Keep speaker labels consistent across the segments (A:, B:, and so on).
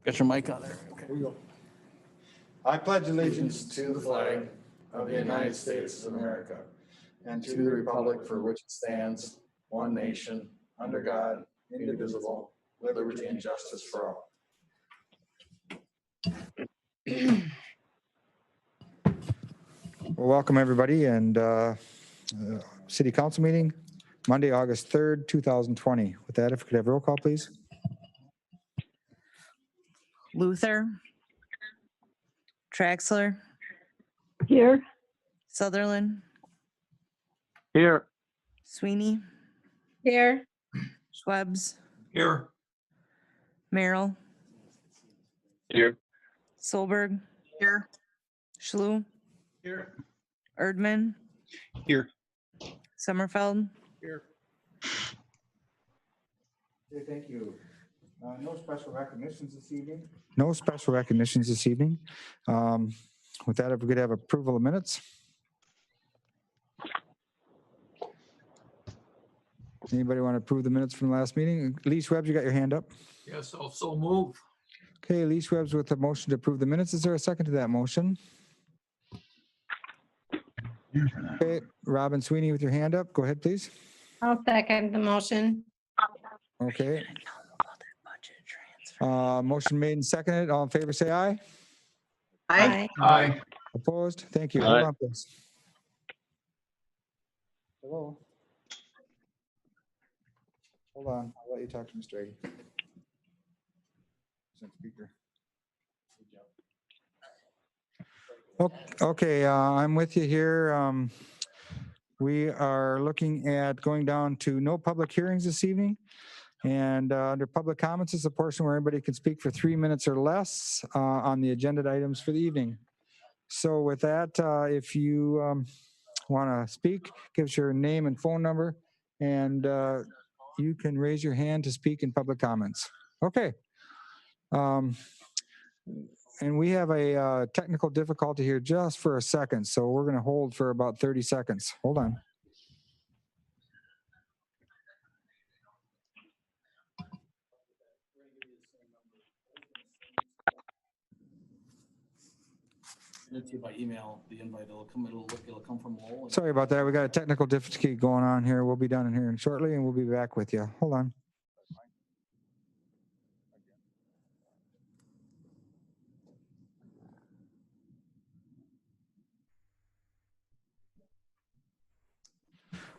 A: Get your mic on there. Okay.
B: Here we go. I pledge allegiance to the flag of the United States of America and to the republic for which it stands, one nation, under God, indivisible, with liberty and justice for all.
C: Well, welcome everybody, and City Council meeting, Monday, August 3rd, 2020. With that, if we could have roll call, please.
D: Luther. Traxler.
E: Here.
D: Sutherland.
A: Here.
D: Sweeney.
E: Here.
D: Schwebs.
A: Here.
D: Merrill.
A: Here.
D: Solberg.
E: Here.
D: Schlue.
A: Here.
D: Erdman.
A: Here.
D: Sommerfeld.
A: Here.
C: Okay, thank you. No special recognitions this evening. No special recognitions this evening. With that, if we could have approval of minutes. Anybody want to approve the minutes from the last meeting? Lee Schwebs, you got your hand up.
A: Yes, I'll so move.
C: Okay, Lee Schwebs with the motion to approve the minutes. Is there a second to that motion? Okay, Robin Sweeney with your hand up. Go ahead, please.
E: I'll second the motion.
C: Okay. Motion made and seconded. All in favor, say aye.
E: Aye.
A: Aye.
C: Opposed? Thank you.
A: Aye.
C: Hold on, please. Hello. Hold on. I'll let you talk to Mr. Ady. Speaker. Okay, I'm with you here. We are looking at going down to no public hearings this evening. And under public comments is a portion where anybody can speak for 3 minutes or less on the agenda items for the evening. So with that, if you want to speak, give us your name and phone number, and you can raise your hand to speak in public comments. Okay. And we have a technical difficulty here just for a second, so we're going to hold for about 30 seconds. Hold on.
A: It's by email, the invite, it'll come from Lowell.
C: Sorry about that. We got a technical difficulty going on here. We'll be done in here shortly, and we'll be back with you. Hold on.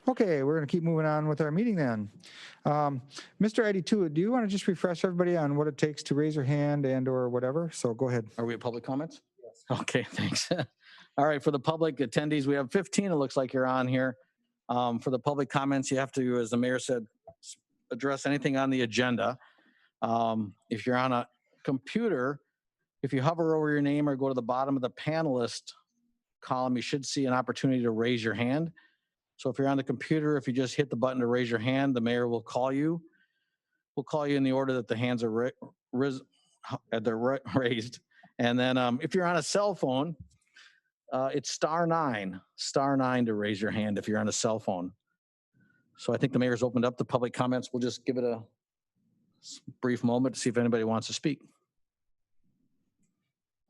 C: Okay, we're going to keep moving on with our meeting then. Mr. 82, do you want to just refresh everybody on what it takes to raise your hand and or whatever? So go ahead.
A: Are we at public comments? Yes. Okay, thanks. All right, for the public attendees, we have 15. It looks like you're on here. For the public comments, you have to, as the mayor said, address anything on the agenda. If you're on a computer, if you hover over your name or go to the bottom of the panelist column, you should see an opportunity to raise your hand. So if you're on the computer, if you just hit the button to raise your hand, the mayor will call you. We'll call you in the order that the hands are raised. And then if you're on a cell phone, it's *9 to raise your hand if you're on a cell phone. So I think the mayor's opened up the public comments. We'll just give it a brief moment to see if anybody wants to speak.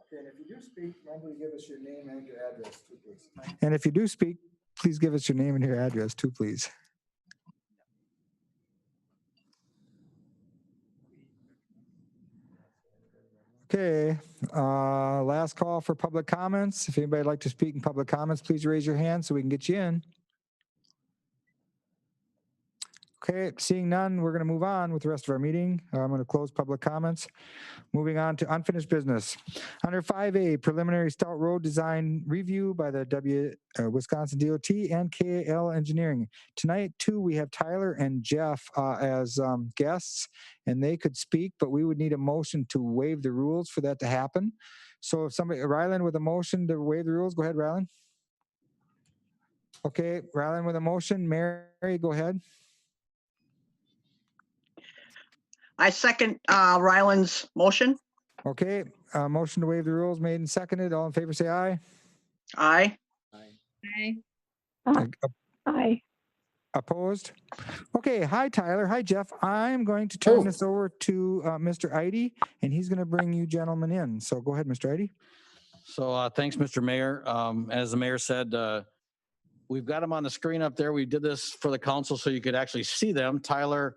C: Okay, and if you do speak, remember to give us your name and your address too, please. And if you do speak, please give us your name and your address too, please. Okay, last call for public comments. If anybody would like to speak in public comments, please raise your hand so we can get you in. Okay, seeing none, we're going to move on with the rest of our meeting. I'm going to close public comments. Moving on to unfinished business. Under 5A, preliminary Stout Road design review by the Wisconsin DOT and KAL Engineering. Tonight, too, we have Tyler and Jeff as guests, and they could speak, but we would need a motion to waive the rules for that to happen. So if somebody, Rylan with a motion to waive the rules, go ahead, Rylan. Okay, Rylan with a motion. Mary, go ahead.
F: I second Ryland's motion.
C: Okay, motion to waive the rules made and seconded. All in favor, say aye.
F: Aye.
E: Aye.
C: Ag-
E: Aye.
C: Opposed? Okay, hi Tyler, hi Jeff. I'm going to turn this over to Mr. Idy, and he's going to bring you gentlemen in. So go ahead, Mr. Idy.
A: So thanks, Mr. Mayor. As the mayor said, we've got them on the screen up there. We did this for the council so you could actually see them. Tyler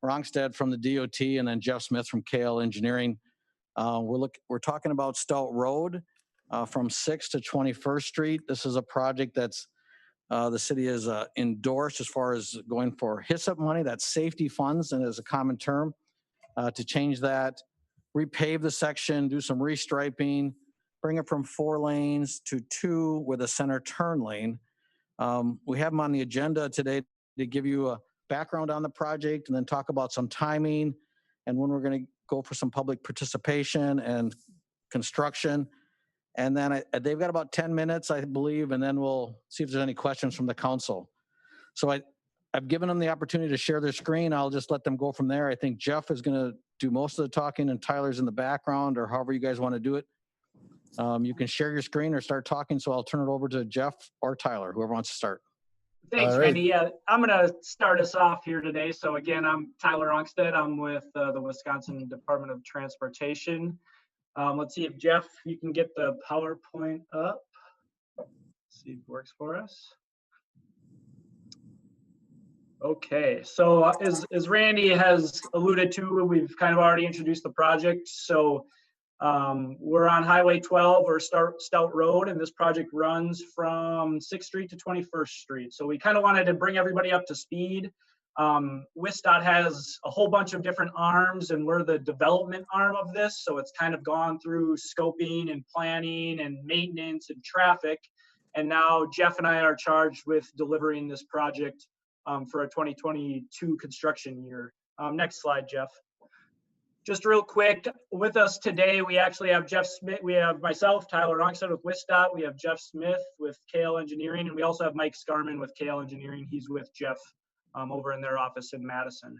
A: Rongstead from the DOT and then Jeff Smith from KL Engineering. We're talking about Stout Road from 6th to 21st Street. This is a project that's the city has endorsed as far as going for HISAP money, that's safety funds, and as a common term, to change that, repave the section, do some restriping, bring it from 4 lanes to 2 with a center turn lane. We have them on the agenda today to give you a background on the project and then talk about some timing and when we're going to go for some public participation and construction. And then they've got about 10 minutes, I believe, and then we'll see if there's any questions from the council. So I've given them the opportunity to share their screen. I'll just let them go from there. I think Jeff is going to do most of the talking and Tyler's in the background, or however you guys want to do it. You can share your screen or start talking. So I'll turn it over to Jeff or Tyler, whoever wants to start.
G: Thanks,
B: All right.
G: Randy. Yeah, I'm going to start us off here today. So again, I'm Tyler Rongstead. I'm with the Wisconsin Department of Transportation. Let's see if Jeff, you can get the PowerPoint up. Let's see if it works for us. Okay, so as Randy has alluded to, we've kind of already introduced the project. So we're on Highway 12 or Stout Road, and this project runs from 6th Street to 21st Street. So we kind of wanted to bring everybody up to speed. WISDOT has a whole bunch of different arms, and we're the development arm of this. So it's kind of gone through scoping and planning and maintenance and traffic. And now Jeff and I are charged with delivering this project for a 2022 construction year. Next slide, Jeff. Just real quick, with us today, we actually have Jeff Smith. We have myself, Tyler Rongstead with WISDOT. We have Jeff Smith with KL Engineering, and we also have Mike Scarman with KL Engineering. He's with Jeff over in their office in Madison.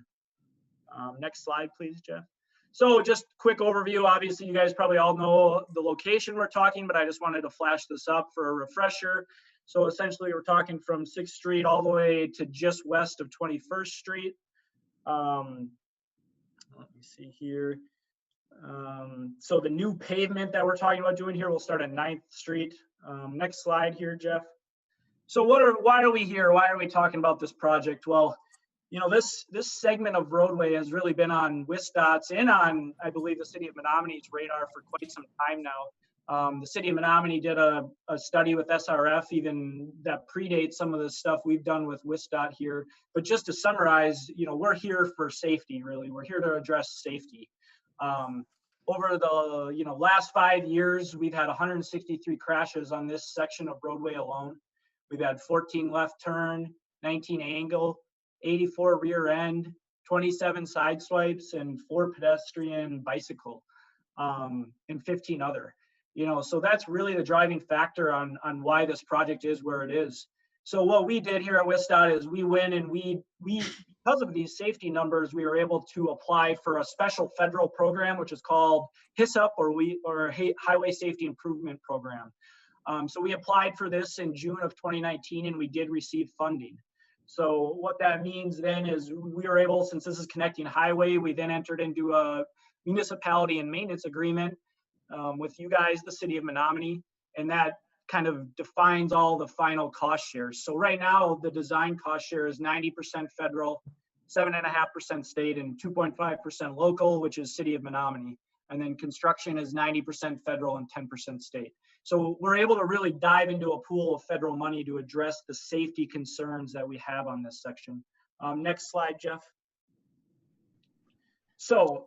G: Next slide, please, Jeff. So just quick overview. Obviously, you guys probably all know the location we're talking, but I just wanted to flash this up for a refresher. So essentially, we're talking from 6th Street all the way to just west of 21st Street. Let me see here. So the new pavement that we're talking about doing here will start at 9th Street. Next slide here, Jeff. So why are we here? Why are we talking about this project? Well, you know, this segment of roadway has really been on WISDOT's and on, I believe, the city of Menomoni's radar for quite some time now. The city of Menomonie did a study with SRF even that predates some of the stuff we've done with WISDOT here. But just to summarize, you know, we're here for safety, really. We're here to address safety. Over the last 5 years, we've had 163 crashes on this section of roadway alone. We've had 14 left turn, 19 angle, 84 rear end, 27 side swipes, and 4 pedestrian bicycle, and 15 other. You know, so that's really the driving factor on why this project is where it is. So what we did here at WISDOT is we went and we because of these safety numbers, we were able to apply for a special federal program, which is called HISAP or Highway Safety Improvement Program. So we applied for this in June of 2019, and we did receive funding. So what that means then is we were able, since this is connecting highway, we then entered into a municipality and maintenance agreement with you guys, the city of Menomonie, and that kind of defines all the final cost shares. So right now, the design cost share is 90% federal, 7.5% state, and 2.5% local, which is city of Menomonie. And then construction is 90% federal and 10% state. So we're able to really dive into a pool of federal money to address the safety concerns that we have on this section. Next slide, Jeff. So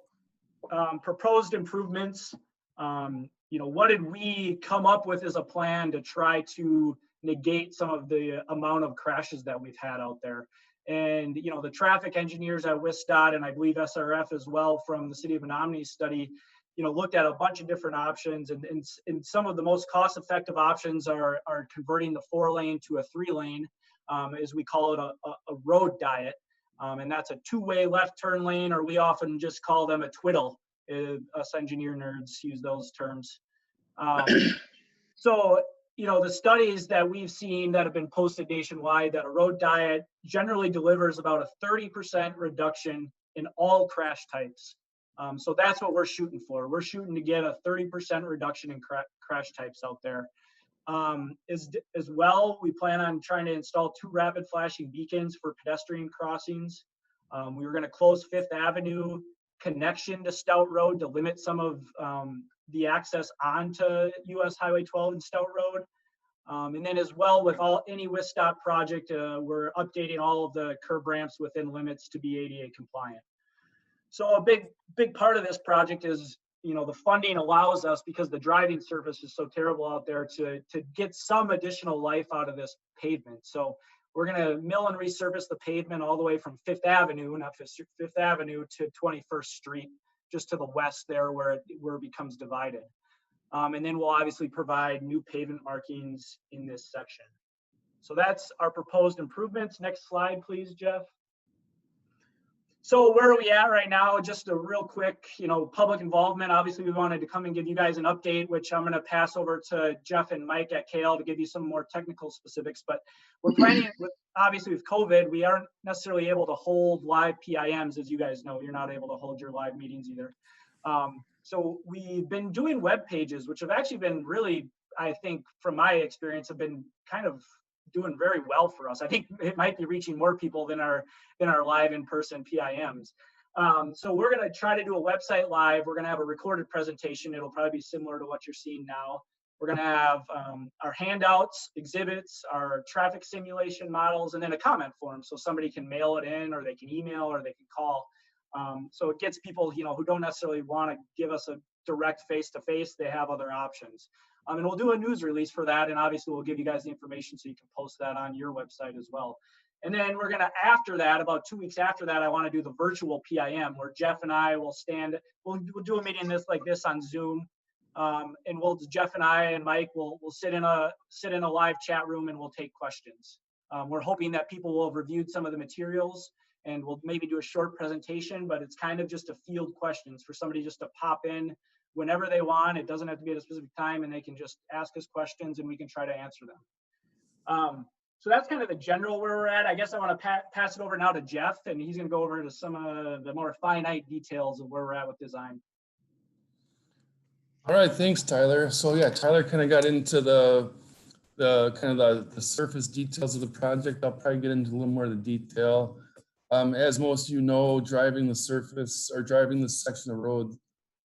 G: proposed improvements, what did we come up with as a plan to try to negate some of the amount of crashes that we've had out there? And, the traffic engineers at WISDOT, and I believe SRF as well from the city of Menomonie study, looked at a bunch of different options, and some of the most cost-effective options are converting the 4-lane to a 3-lane, as we call it a road diet. And that's a 2-way left turn lane, or we often just call them a twiddle. Us engineer nerds use those terms. So the studies that we've seen that have been posted nationwide, that a road diet generally delivers about a 30% reduction in all crash types. So that's what we're shooting for. We're shooting to get a 30% reduction in crash types out there. As well, we plan on trying to install 2 rapid flashing beacons for pedestrian crossings. We were going to close Fifth Avenue connection to Stout Road to limit some of the access onto US Highway 12 and Stout Road. And then as well, with any WISTOP project, we're updating all of the curb ramps within limits to be ADA compliant. So a big part of this project is, the funding allows us, because the driving surface is so terrible out there, to get some additional life out of this pavement. So we're going to mill and resurface the pavement all the way from Fifth Avenue, not Fifth Avenue, to 21st Street, just to the west there where it becomes divided. And then we'll obviously provide new pavement markings in this section. So that's our proposed improvements. Next slide, please, Jeff. So where are we at right now? Just a real quick, public involvement. Obviously, we wanted to come and give you guys an update, which I'm going to pass over to Jeff and Mike at KL to give you some more technical specifics. But we're planning, obviously with COVID, we aren't necessarily able to hold live PIMs. As you guys know, you're not able to hold your live meetings either. So we've been doing web pages, which have actually been really, I think, from my experience, have been kind of doing very well for us. I think it might be reaching more people than our live in-person PIMs. So we're going to try to do a website live. We're going to have a recorded presentation. It'll probably be similar to what you're seeing now. We're going to have our handouts, exhibits, our traffic simulation models, and then a comment form. So somebody can mail it in, or they can email, or they can call. So it gets people, who don't necessarily want to give us a direct face-to-face. They have other options. And we'll do a news release for that. And obviously we'll give you guys the information so you can post that on your website as well. And then we're going to, after that, about 2 weeks after that, I want to do the virtual PIM where Jeff and I will we'll do a meeting like this on Zoom. And Jeff and I and Mike will sit in a live chat room and we'll take questions. We're hoping that people will have reviewed some of the materials and we'll maybe do a short presentation, but it's kind of just a field questions for somebody just to pop in whenever they want. It doesn't have to be at a specific time, and they can just ask us questions and we can try to answer them. So that's kind of the general where we're at. I guess I want to pass it over now to Jeff, and he's going to go over to some of the more finite details of where we're at with design.
H: All right, thanks, Tyler. So yeah, Tyler kind of got into the surface details of the project. I'll probably get into a little more of the detail. As most of you know, driving the surface or driving this section of road,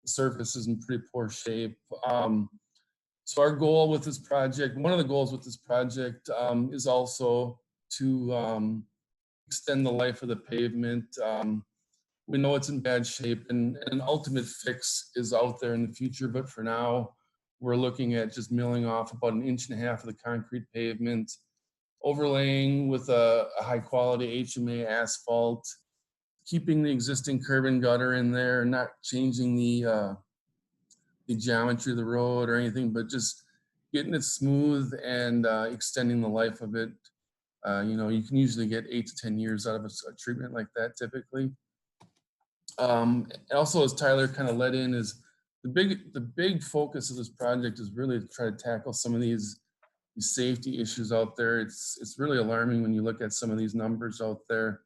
H: the surface is in pretty poor shape. So our goal with this project, one of the goals with this project is also to extend the life of the pavement. We know it's in bad shape and an ultimate fix is out there in the future, but for now, we're looking at just milling off about 1.5 inches of the concrete pavement, overlaying with a high quality HMA asphalt, keeping the existing curb and gutter in there, not changing the geometry of the road or anything, but just getting it smooth and extending the life of it. You can usually get 8 to 10 years out of a treatment like that typically. Also, as Tyler kind of led in, is the big focus of this project is really to try to tackle some of these safety issues out there. It's really alarming when you look at some of these numbers out there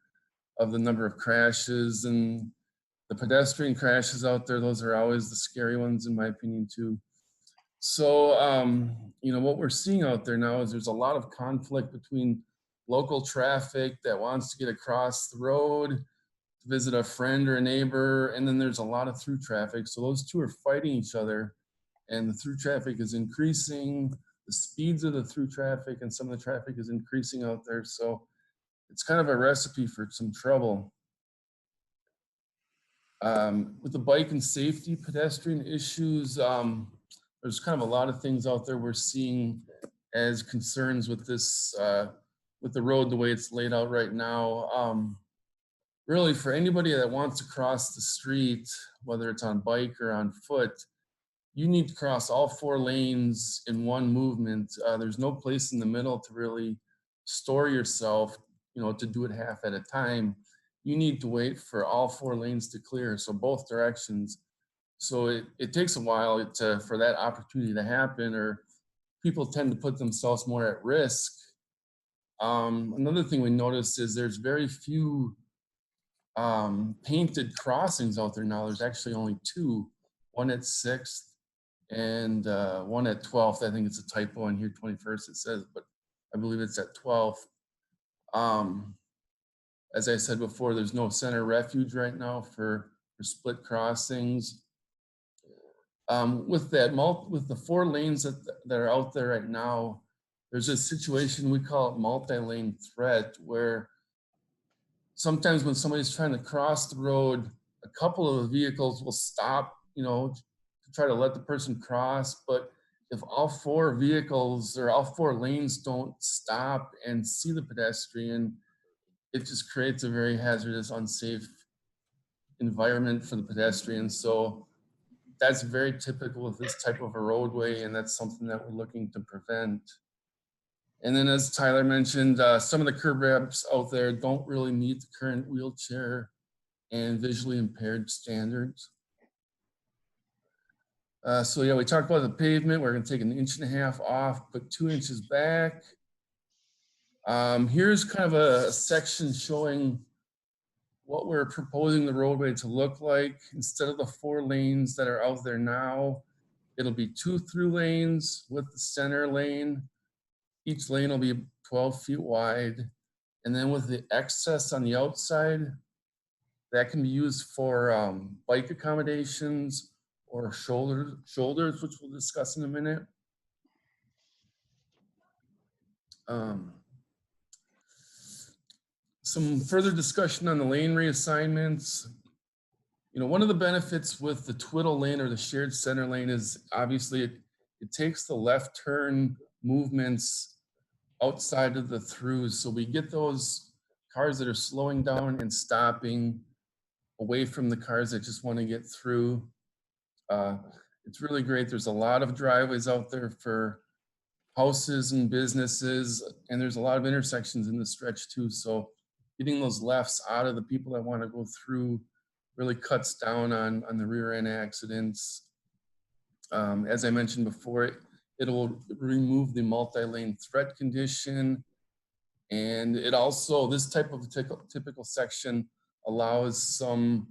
H: of the number of crashes and the pedestrian crashes out there. Those are always the scary ones in my opinion too. So, what we're seeing out there now is there's a lot of conflict between local traffic that wants to get across the road to visit a friend or a neighbor, and then there's a lot of through traffic. So those two are fighting each other, and the through traffic is increasing. The speeds of the through traffic and some of the traffic is increasing out there. So it's kind of a recipe for some trouble. With the bike and safety pedestrian issues, there's kind of a lot of things out there we're seeing as concerns with this, with the road the way it's laid out right now. Really, for anybody that wants to cross the street, whether it's on bike or on foot, you need to cross all 4 lanes in one movement. There's no place in the middle to really store yourself, to do it half at a time. You need to wait for all 4 lanes to clear, so both directions. So it takes a while for that opportunity to happen, or people tend to put themselves more at risk. Another thing we noticed is there's very few painted crossings out there now. There's actually only two, one at 6th and one at 12th. I think it's a typo in here, 21st it says, but I believe it's at 12th. As I said before, there's no center refuge right now for split crossings. With the 4 lanes that are out there right now, there's a situation, we call it multi-lane threat, where sometimes when somebody's trying to cross the road, a couple of vehicles will stop, to try to let the person cross. But if all 4 vehicles or all 4 lanes don't stop and see the pedestrian, it just creates a very hazardous, unsafe environment for the pedestrians. So that's very typical with this type of a roadway, and that's something that we're looking to prevent. And then, as Tyler mentioned, some of the curb ramps out there don't really meet the current wheelchair and visually impaired standards. So yeah, we talked about the pavement. We're gonna take 1.5 inches off, put 2 inches back. Here's kind of a section showing what we're proposing the roadway to look like. Instead of the 4 lanes that are out there now, it'll be 2 through lanes with the center lane. Each lane will be 12 feet wide. And then with the excess on the outside, that can be used for bike accommodations or shoulders, which we'll discuss in a minute. Some further discussion on the lane reassignments. One of the benefits with the twiddle lane or the shared center lane is obviously it takes the left turn movements outside of the throughs. So we get those cars that are slowing down and stopping away from the cars that just want to get through. It's really great. There's a lot of driveways out there for houses and businesses, and there's a lot of intersections in the stretch too. So getting those lefts out of the people that want to go through really cuts down on the rear end accidents. As I mentioned before, it'll remove the multi-lane threat condition. And it also, this type of typical section allows some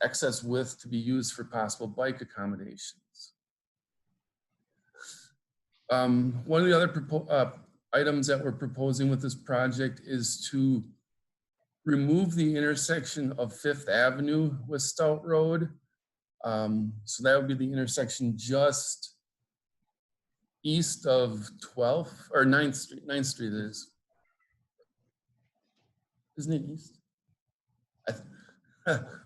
H: excess width to be used for possible bike accommodations. One of the other items that we're proposing with this project is to remove the intersection of 5th Avenue with Stout Road. So that would be the intersection just east of 12th or 9th Street. 9th Street is. Isn't it east?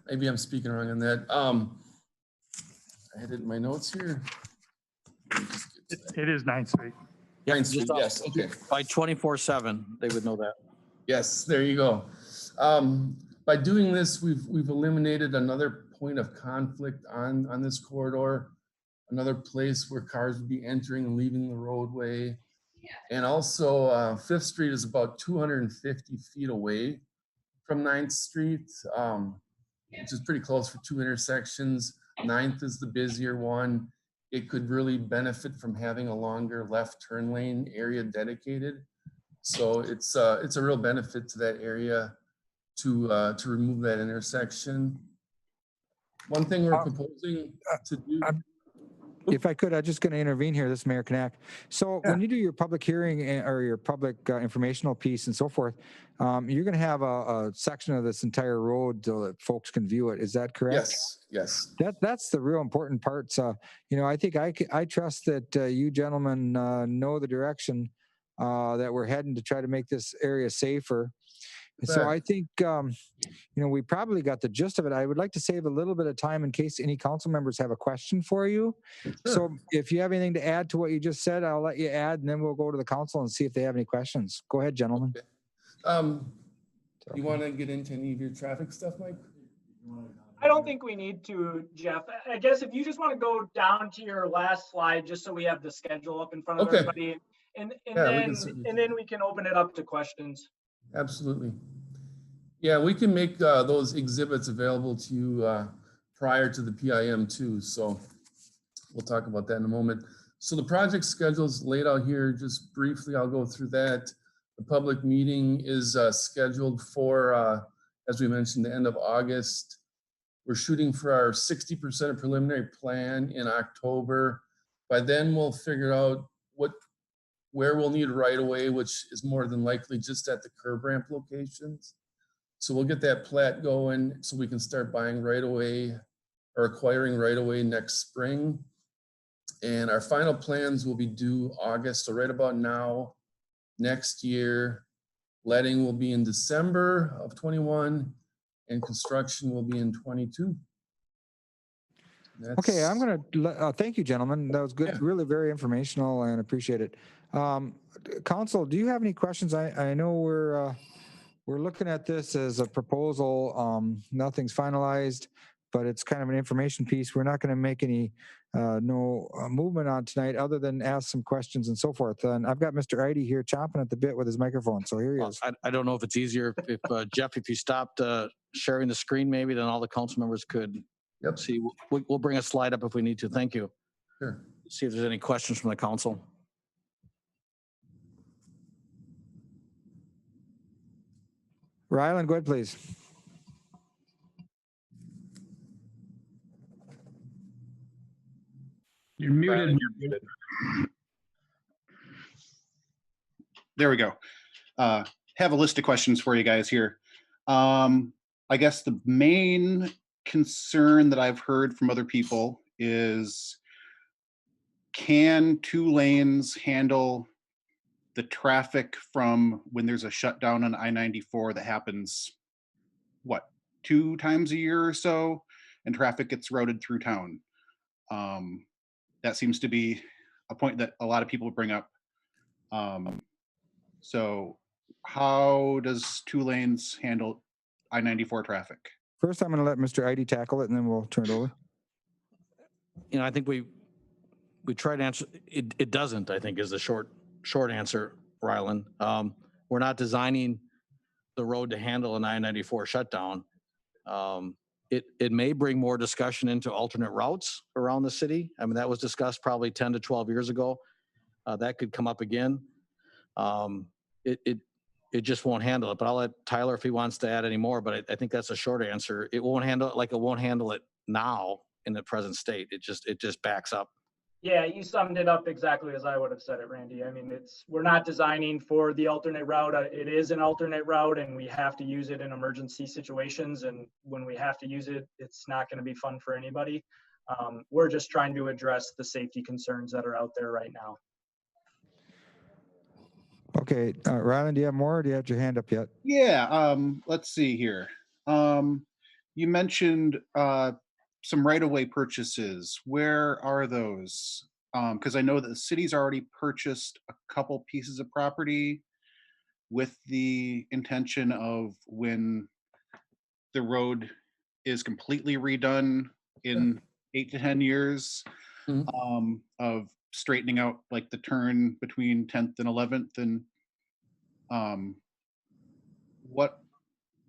H: Maybe I'm speaking wrong on that. I had it in my notes here.
I: It is 9th Street.
H: 9th Street, yes, okay.
A: By 24/7, they would know that.
H: Yes, there you go. By doing this, we've eliminated another point of conflict on this corridor, another place where cars would be entering and leaving the roadway. And also 5th Street is about 250 feet away from 9th Street, which is pretty close for 2 intersections. 9th is the busier one. It could really benefit from having a longer left turn lane area dedicated. So it's a real benefit to that area to remove that intersection. One thing we're proposing to do.
C: If I could, I'm just going to intervene here. This is Mayor Knack. So when you do your public hearing or your public informational piece and so forth, you're going to have a section of this entire road so that folks can view it. Is that correct?
H: Yes.
C: That's the real important part. So, I think I trust that you gentlemen know the direction that we're heading to try to make this area safer. So I think, we probably got the gist of it. I would like to save a little bit of time in case any council members have a question for you. Sure. So if you have anything to add to what you just said, I'll let you add, and then we'll go to the council and see if they have any questions. Go ahead, gentlemen.
H: Okay. You want to get into any of your traffic stuff, Mike?
G: I don't think we need to, Jeff. I guess if you just want to go down to your last slide, just so we have the schedule up in front of everybody, and then we can open it up to questions.
H: Absolutely. Yeah, we can make those exhibits available to you prior to the PIM too. So we'll talk about that in a moment. So the project schedule is laid out here. Just briefly, I'll go through that. The public meeting is scheduled for, as we mentioned, the end of August. We're shooting for our 60% preliminary plan in October. By then, we'll figure out where we'll need right away, which is more than likely just at the curb ramp locations. So we'll get that plat going so we can start buying right away or acquiring right away next spring. And our final plans will be due August, so right about now, next year. Letting will be in December of 21 and construction will be in 22.
C: Okay, I'm going to, thank you, gentlemen. That was good,
H: Yeah.
C: really very informational and appreciate it. Council, do you have any questions? I know we're looking at this as a proposal. Nothing's finalized, but it's kind of an information piece. We're not going to make any movement on tonight other than ask some questions and so forth. And I've got Mr. Idy here chomping at the bit with his microphone. So here he
A: Well,
C: is.
A: I don't know if it's easier if Jeff, if you stopped sharing the screen, maybe then all the council members could
H: Yep.
A: see. We'll bring a slide up if we need to. Thank you.
H: Sure.
A: See if there's any questions from the council.
C: Ryland, go ahead, please.
I: You're muted.
J: There we go. Have a list of questions for you guys here. I guess the main concern that I've heard from other people is, can 2 lanes handle the traffic from when there's a shutdown on I-94 that happens, what, 2 times a year or so, and traffic gets routed through town? That seems to be a point that a lot of people bring up. So how does 2 lanes handle I-94 traffic?
C: First, I'm going to let Mr. Idy tackle it, and then we'll turn it over.
A: You know, I think we tried to answer it. It doesn't, I think, is the short answer, Ryland. We're not designing the road to handle an I-94 shutdown. It may bring more discussion into alternate routes around the city. I mean, that was discussed probably 10 to 12 years ago. That could come up again. It just won't handle it. But I'll let Tyler if he wants to add any more. But I think that's a short answer. It won't handle it like it won't handle it now in the present state. It just backs up.
G: Yeah, you summed it up exactly as I would have said it, Randy. I mean, we're not designing for the alternate route. It is an alternate route and we have to use it in emergency situations. And when we have to use it, it's not going to be fun for anybody. We're just trying to address the safety concerns that are out there right now.
C: Okay, Ryland, do you have more or do you have your hand up yet?
J: Yeah, let's see here. You mentioned some right-of-way purchases. Where are those? Because I know that the city's already purchased a couple pieces of property with the intention of, when the road is completely redone in 8 to 10 years, of straightening out like the turn between 10th and 11th, and what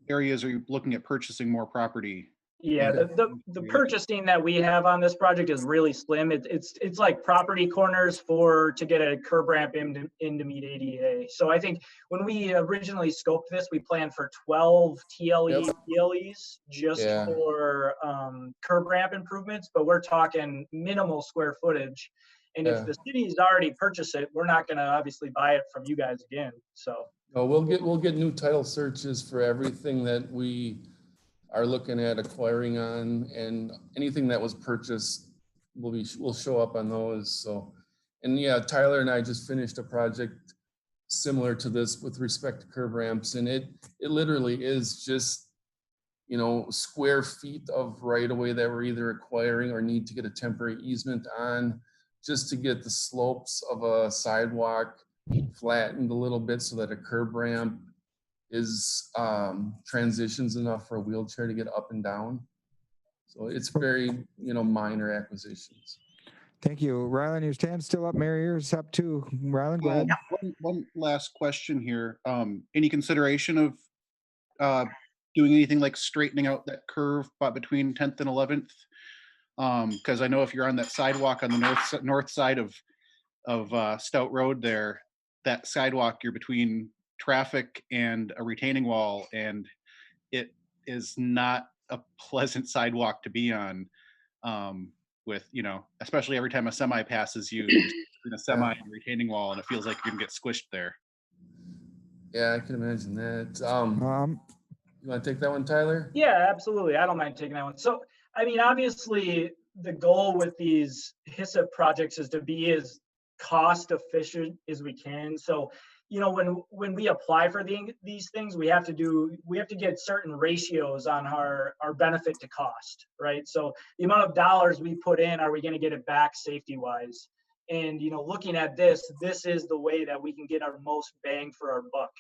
J: areas are you looking at purchasing more property?
G: Yeah, the purchasing that we have on this project is really slim. It's like property corners to get a curb ramp in to meet ADA. So I think when we originally scoped this, we planned for 12 TLEs just for curb ramp improvements, but we're talking minimal square footage. And if the city's already purchased it, we're not going to obviously buy it from you guys again. So
H: we'll get new title searches for everything that we are looking at acquiring on, and anything that was purchased will show up on those. So, and yeah, Tyler and I just finished a project similar to this with respect to curb ramps, and it literally is just, you know, square feet of right of way that we're either acquiring or need to get a temporary easement on, just to get the slopes of a sidewalk flattened a little bit so that a curb ramp is transitions enough for a wheelchair to get up and down. So it's very, minor acquisitions.
C: Thank you. Ryland, your hand's still up. Mary, yours up too. Ryland, go ahead.
J: One last question here. Any consideration of doing anything like straightening out that curve between 10th and 11th? Because I know if you're on that sidewalk on the north side of of Stout Road there, that sidewalk, you're between traffic and a retaining wall, and it is not a pleasant sidewalk to be on. With, especially every time a semi passes you, you're between a semi and a retaining wall, and it feels like you're gonna get squished there.
H: Yeah, I can imagine that.
C: Um,
H: You want to take that one, Tyler?
G: Yeah, absolutely. I don't mind taking that one. So, I mean, obviously, the goal with these HISA projects is to be as cost efficient as we can. So, when we apply for these things, we have to get certain ratios on our benefit to cost, right? So the amount of dollars we put in, are we going to get it back safety wise? And, looking at this is the way that we can get our most bang for our buck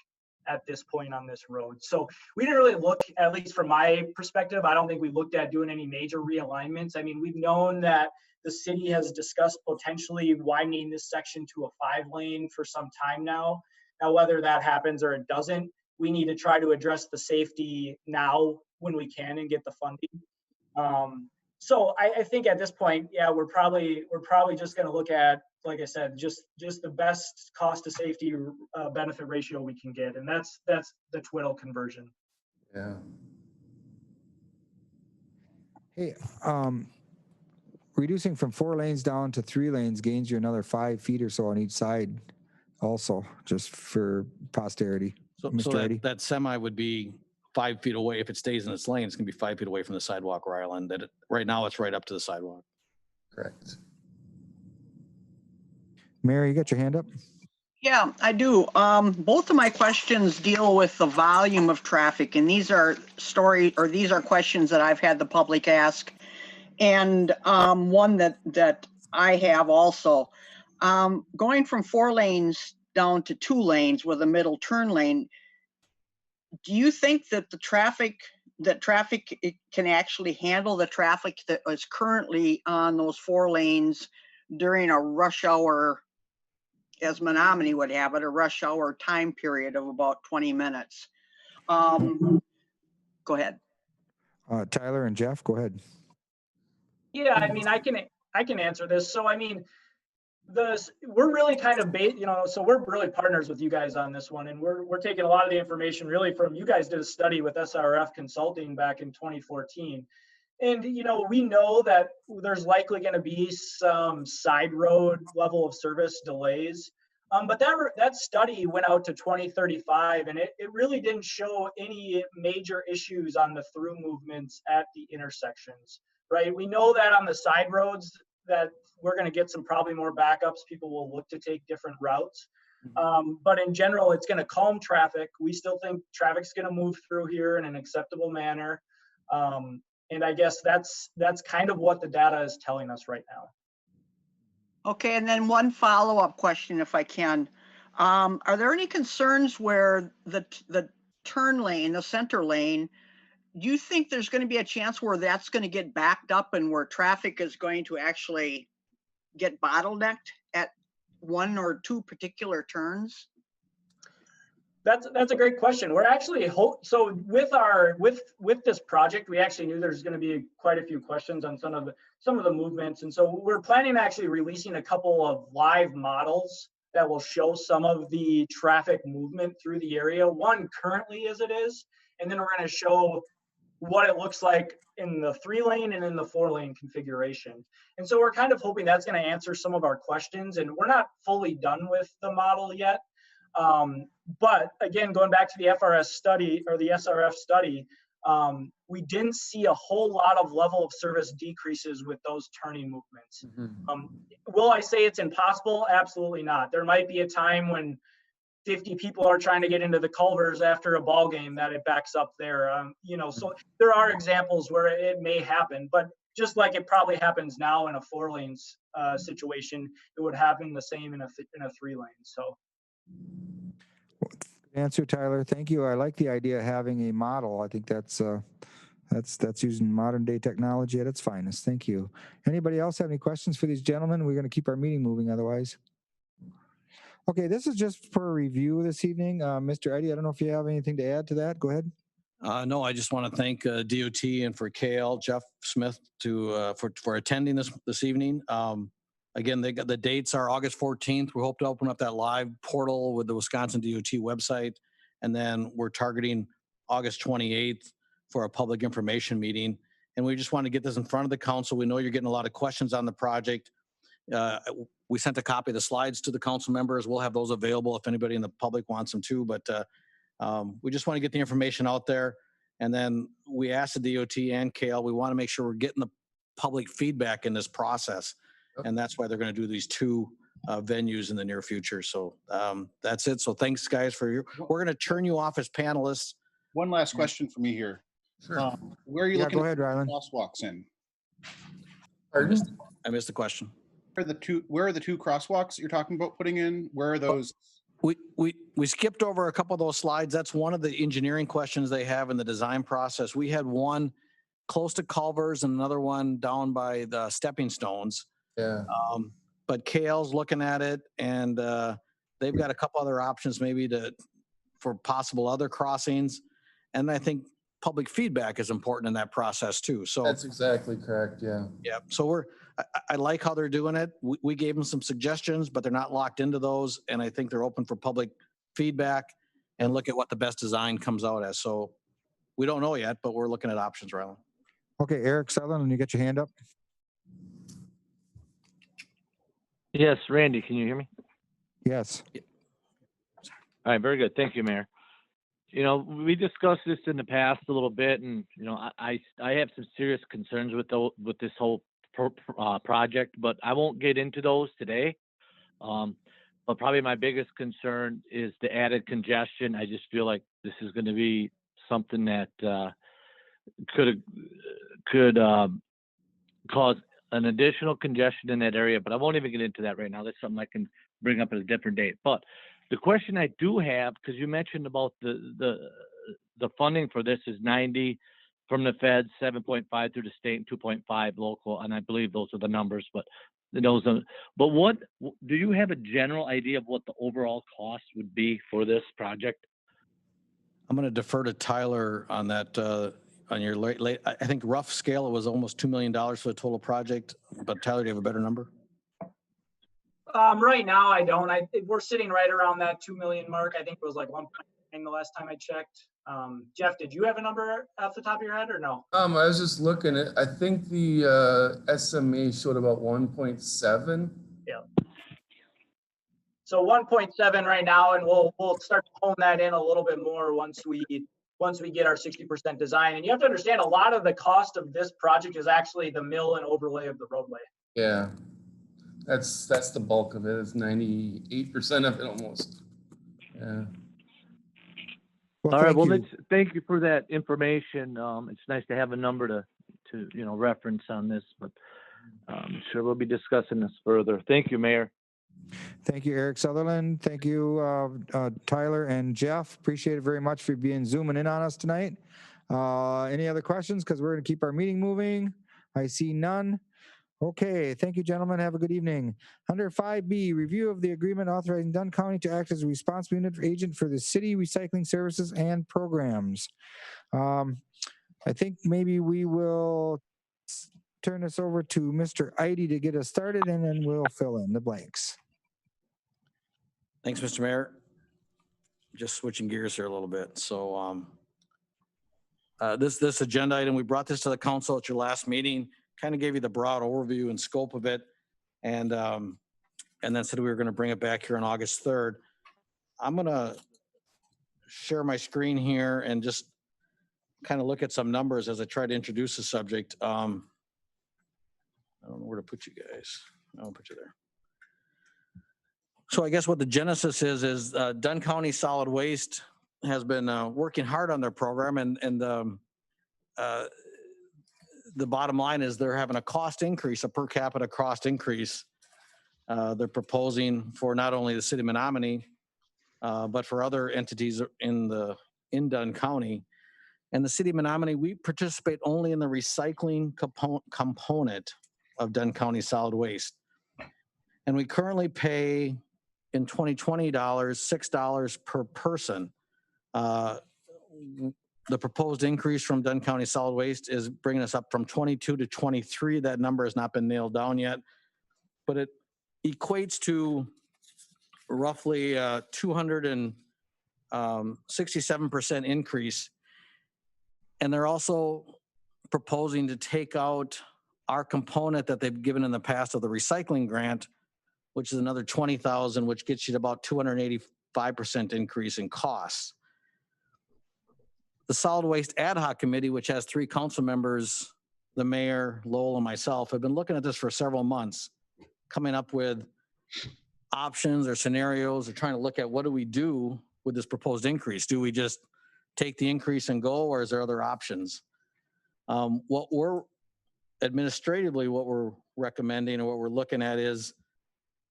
G: at this point on this road. So we didn't really look, at least from my perspective, I don't think we looked at doing any major realignments. I mean, we've known that the city has discussed potentially widening this section to a 5-lane for some time now. Now, whether that happens or it doesn't, we need to try to address the safety now when we can and get the funding. So I think at this point, yeah, we're probably just going to look at, like I said, just the best cost to safety benefit ratio we can get, and that's the twiddle conversion.
H: Yeah.
C: Hey, reducing from 4 lanes down to 3 lanes gains you another 5 feet or so on each side, also, just for posterity.
A: So
C: Mr. Eddy?
A: that semi would be 5 feet away. If it stays in its lane, it's gonna be 5 feet away from the sidewalk, Ryland. Right now, it's right up to the sidewalk.
H: Correct.
C: Mary, you got your hand up?
F: Yeah, I do. Both of my questions deal with the volume of traffic, and these are questions that I've had the public ask, and one that I have also. Going from 4 lanes down to 2 lanes with a middle turn lane, do you think that traffic it can actually handle the traffic that is currently on those 4 lanes during a rush hour, as Menomonie would have it, a rush hour time period of about 20 minutes? Go ahead.
C: Tyler and Jeff, go ahead.
G: Yeah, I mean, I can answer this. So I mean, we're really kind of so we're really partners with you guys on this one, and we're taking a lot of the information really from you guys. Did a study with SRF Consulting back in 2014, and we know that there's likely going to be some side road level of service delays. But that study went out to 2035, and it really didn't show any major issues on the through movements at the intersections, right? We know that on the side roads that we're going to get some probably more backups. People will look to take different routes. But in general, it's going to calm traffic. We still think traffic's going to move through here in an acceptable manner. And I guess that's kind of what the data is telling us right now.
F: Okay, and then one follow-up question, if I can. Are there any concerns where the turn lane, the center lane, do you think there's going to be a chance where that's going to get backed up and where traffic is going to actually get bottlenecked at 1 or 2 particular turns?
G: That's a great question. We're actually so with this project, we actually knew there's going to be quite a few questions on some of the movements, and so we're planning on actually releasing a couple of live models that will show some of the traffic movement through the area. One currently as it is, and then we're going to show what it looks like in the 3-lane and in the 4-lane configuration. And so we're kind of hoping that's going to answer some of our questions, and we're not fully done with the model yet. But again, going back to the FRS study or the SRF study, we didn't see a whole lot of level of service decreases with those turning movements. Will I say it's impossible? Absolutely not. There might be a time when 50 people are trying to get into the Culvers after a ball game that it backs up there. So there are examples where it may happen, but just like it probably happens now in a 4-lanes situation, it would happen the same in a 3-lane. So.
C: Good answer, Tyler. Thank you. I like the idea of having a model. I think that's using modern day technology at its finest. Thank you. Anybody else have any questions for these gentlemen? We're going to keep our meeting moving otherwise. Okay, this is just for review this evening. Mr. Eddy, I don't know if you have anything to add to that. Go ahead.
A: No, I just want to thank DOT and for KL, Jeff Smith for attending this evening. Again, the dates are August 14th. We hope to open up that live portal with the Wisconsin DOT website. And then we're targeting August 28th for a public information meeting. And we just want to get this in front of the council. We know you're getting a lot of questions on the project. We sent a copy of the slides to the council members. We'll have those available if anybody in the public wants them too. But we just want to get the information out there. And then we asked the DOT and KL, we want to make sure we're getting the public feedback in this process. And that's why they're going to do these two venues in the near future. So that's it. So thanks, guys, for your. We're going to turn you off as panelists.
J: One last question for me here.
H: Sure.
J: Where are you looking
C: Go ahead,
J: at
C: Rylan.
J: crosswalks in?
H: Pardon?
A: I missed the question.
J: Where are the two crosswalks you're talking about putting in? Where are those?
A: We skipped over a couple of those slides. That's one of the engineering questions they have in the design process. We had one close to Culver's and another one down by the stepping stones.
H: Yeah.
A: But KL's looking at it, and they've got a couple other options maybe for possible other crossings. And I think public feedback is important in that process too. So
H: That's exactly correct. Yeah.
A: yeah. So I like how they're doing it. We gave them some suggestions, but they're not locked into those. And I think they're open for public feedback and look at what the best design comes out as. So we don't know yet, but we're looking at options, Rylan.
C: Okay, Eric Sutherland, you got your hand up?
I: Yes, Randy, can you hear me?
C: Yes.
I: All right, very good. Thank you, Mayor. You know, we discussed this in the past a little bit, and you know, I have some serious concerns with this whole project, but I won't get into those today. But probably my biggest concern is the added congestion. I just feel like this is going to be something that could cause an additional congestion in that area, but I won't even get into that right now. That's something I can bring up at a different date. But the question I do have, because you mentioned about the funding for this is 90 from the feds, 7.5 through the state, and 2.5 local, and I believe those are the numbers. But what do you have a general idea of what the overall cost would be for this project?
A: I'm going to defer to Tyler on that. On your late, I think rough scale, it was almost $2 million for the total project. But Tyler, do you have a better number?
G: Right now, I don't. We're sitting right around that 2 million mark. I think it was like 1.9 the last time I checked. Jeff, did you have a number off the top of your head or no?
H: I was just looking at. I think the SMA showed about 1.7.
G: Yeah. So 1.7 right now, and we'll start to hone that in a little bit more once we get our 60% design. And you have to understand, a lot of the cost of this project is actually the mill and overlay of the roadway.
H: Yeah, that's the bulk of it. It's 98% of it almost. Yeah.
C: Well,
I: all right. Well,
C: you.
I: thank you for that information. It's nice to have a number to reference on this, but I'm sure we'll be discussing this further. Thank you, Mayor.
C: Thank you, Eric Sutherland. Thank you, Tyler and Jeff. Appreciate it very much for zooming in on us tonight. Any other questions? Because we're going to keep our meeting moving. I see none. Okay, thank you, gentlemen. Have a good evening. Under 5B, review of the agreement authorizing Dunn County to act as a responsible unit agent for the city recycling services and programs. I think maybe we will turn this over to Mr. Eide to get us started, and then we'll fill in the blanks.
A: Thanks, Mr. Mayor. Just switching gears here a little bit. So this agenda item, we brought this to the council at your last meeting, kind of gave you the broad overview and scope of it, and then said we were going to bring it back here on August 3rd. I'm going to share my screen here and just kind of look at some numbers as I try to introduce the subject. I don't know where to put you guys. I'll put you there. So I guess what the genesis is Dunn County Solid Waste has been working hard on their program, and the bottom line is they're having a cost increase, a per capita cost increase. They're proposing for not only the city of Menomonie, but for other entities in Dunn County. And the city of Menomonie, we participate only in the recycling component of Dunn County Solid Waste. And we currently pay in 2020 $6 per person. The proposed increase from Dunn County Solid Waste is bringing us up from 22 to 23. That number has not been nailed down yet, but equates to roughly 267% increase. And they're also proposing to take out our component that they've given in the past of the recycling grant, which is another 20,000, which gets you to about 285% increase in costs. The Solid Waste Ad Hoc Committee, which has 3 council members, the mayor, Lowell, and myself, have been looking at this for several months, coming up with options or scenarios, or trying to look at what do we do with this proposed increase? Do we just take the increase and go, or is there other options? What we're administratively, what we're recommending or what we're looking at is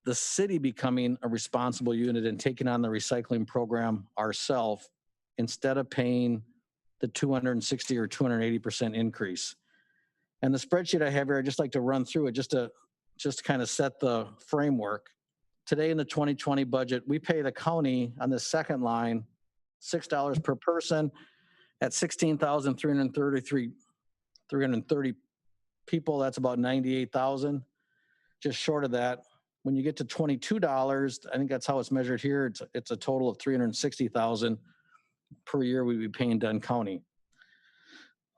A: the city becoming a responsible unit and taking on the recycling program ourselves instead of paying the 260 or 280% increase. And the spreadsheet I have here, I'd just like to run through it just to kind of set the framework. Today in the 2020 budget, we pay the county on the second line $6 per person at 16,330 people. That's about 98,000, just short of that. When you get to $22, I think that's how it's measured here. It's a total of 360,000 per year we'd be paying Dunn County.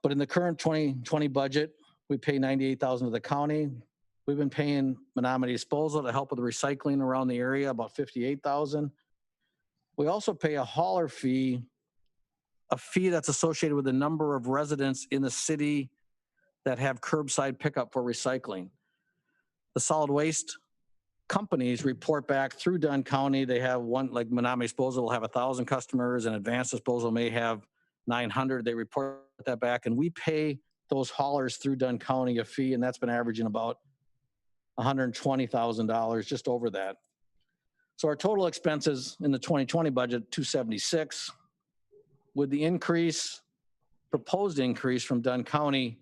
A: But in the current 2020 budget, we pay 98,000 to the county. We've been paying Menomonie Disposal to help with the recycling around the area, about 58,000. We also pay a hauler fee, a fee that's associated with the number of residents in the city that have curbside pickup for recycling. The solid waste companies report back through Dunn County. They have one, like Menomonie Disposal will have 1,000 customers, and Advanced Disposal may have 900. They report that back, and we pay those haulers through Dunn County a fee, and that's been averaging about $120,000, just over that. So our total expenses in the 2020 budget, 276. With the increase, proposed increase from Dunn County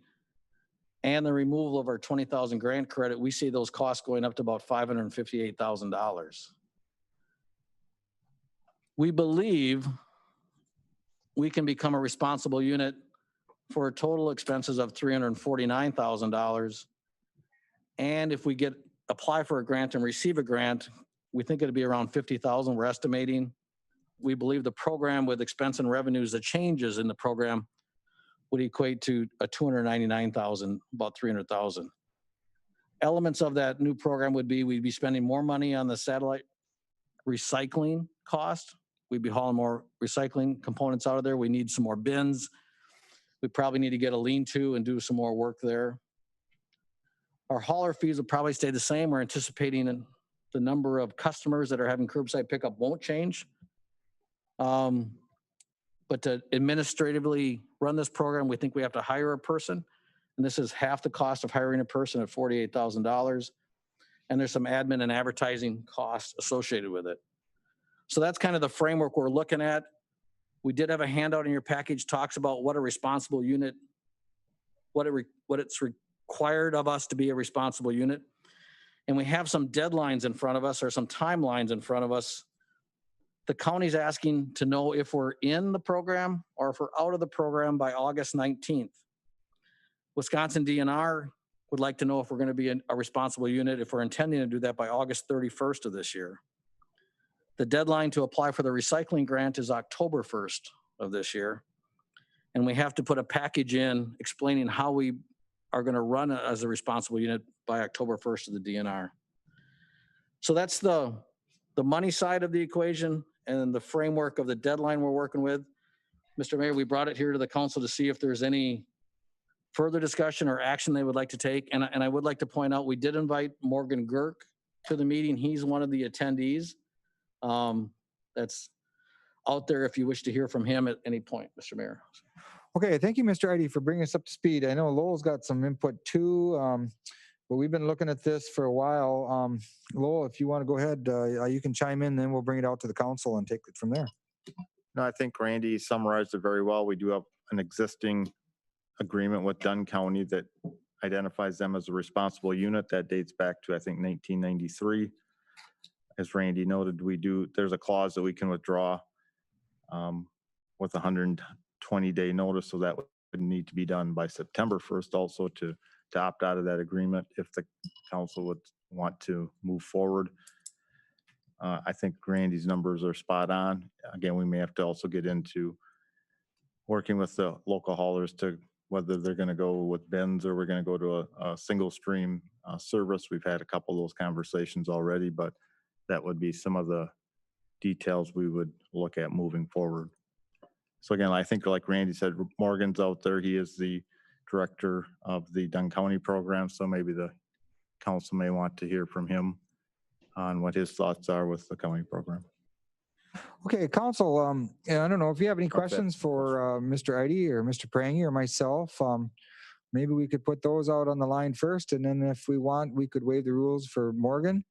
A: and the removal of our 20,000 grant credit, we see those costs going up to about $558,000. We believe we can become a responsible unit for total expenses of $349,000. And if we apply for a grant and receive a grant, we think it'd be around 50,000, we're estimating. We believe the program with expense and revenues, the changes in the program would equate to a 299,000, about 300,000. Elements of that new program would be, we'd be spending more money on the satellite recycling cost. We'd be hauling more recycling components out of there. We need some more bins. We probably need to get a lean-to and do some more work there. Our hauler fees will probably stay the same. We're anticipating the number of customers that are having curbside pickup won't change. But to administratively run this program, we think we have to hire a person. And this is half the cost of hiring a person at $48,000. And there's some admin and advertising costs associated with it. So that's kind of the framework we're looking at. We did have a handout in your package, talks about what a responsible unit, what it's required of us to be a responsible unit. And we have some deadlines in front of us, or some timelines in front of us. The county's asking to know if we're in the program or if we're out of the program by August 19th. Wisconsin DNR would like to know if we're going to be a responsible unit, if we're intending to do that by August 31st of this year. The deadline to apply for the recycling grant is October 1st of this year. And we have to put a package in explaining how we are going to run as a responsible unit by October 1st of the DNR. So that's the money side of the equation and the framework of the deadline we're working with. Mr. Mayor, we brought it here to the council to see if there's any further discussion or action they would like to take. And I would like to point out, we did invite Morgan Girk to the meeting. He's one of the attendees. That's out there if you wish to hear from him at any point, Mr. Mayor.
C: Okay, thank you, Mr. Idy, for bringing us up to speed. I know Lowell's got some input too, but we've been looking at this for a while. Lowell, if you want to go ahead, you can chime in, then we'll bring it out to the council and take it from there.
K: No, I think Randy summarized it very well. We do have an existing agreement with Dunn County that identifies them as a responsible unit that dates back to, I think, 1993. As Randy noted, there's a clause that we can withdraw with 120-day notice, so that would need to be done by September 1st also to opt out of that agreement if the council would want to move forward. I think Randy's numbers are spot on. Again, we may have to also get into working with the local haulers to whether they're going to go with bins or we're going to go to a single stream service. We've had a couple of those conversations already, but that would be some of the details we would look at moving forward. So again, I think like Randy said, Morgan's out there. He is the director of the Dunn County program. So maybe the council may want to hear from him on what his thoughts are with the county program.
C: Okay, council, yeah, I don't know if you have any
K: Okay.
C: questions for Mr. Idy or Mr. Prangy or myself. Maybe we could put those out on the line first, and then if we want, we could waive the rules for Morgan.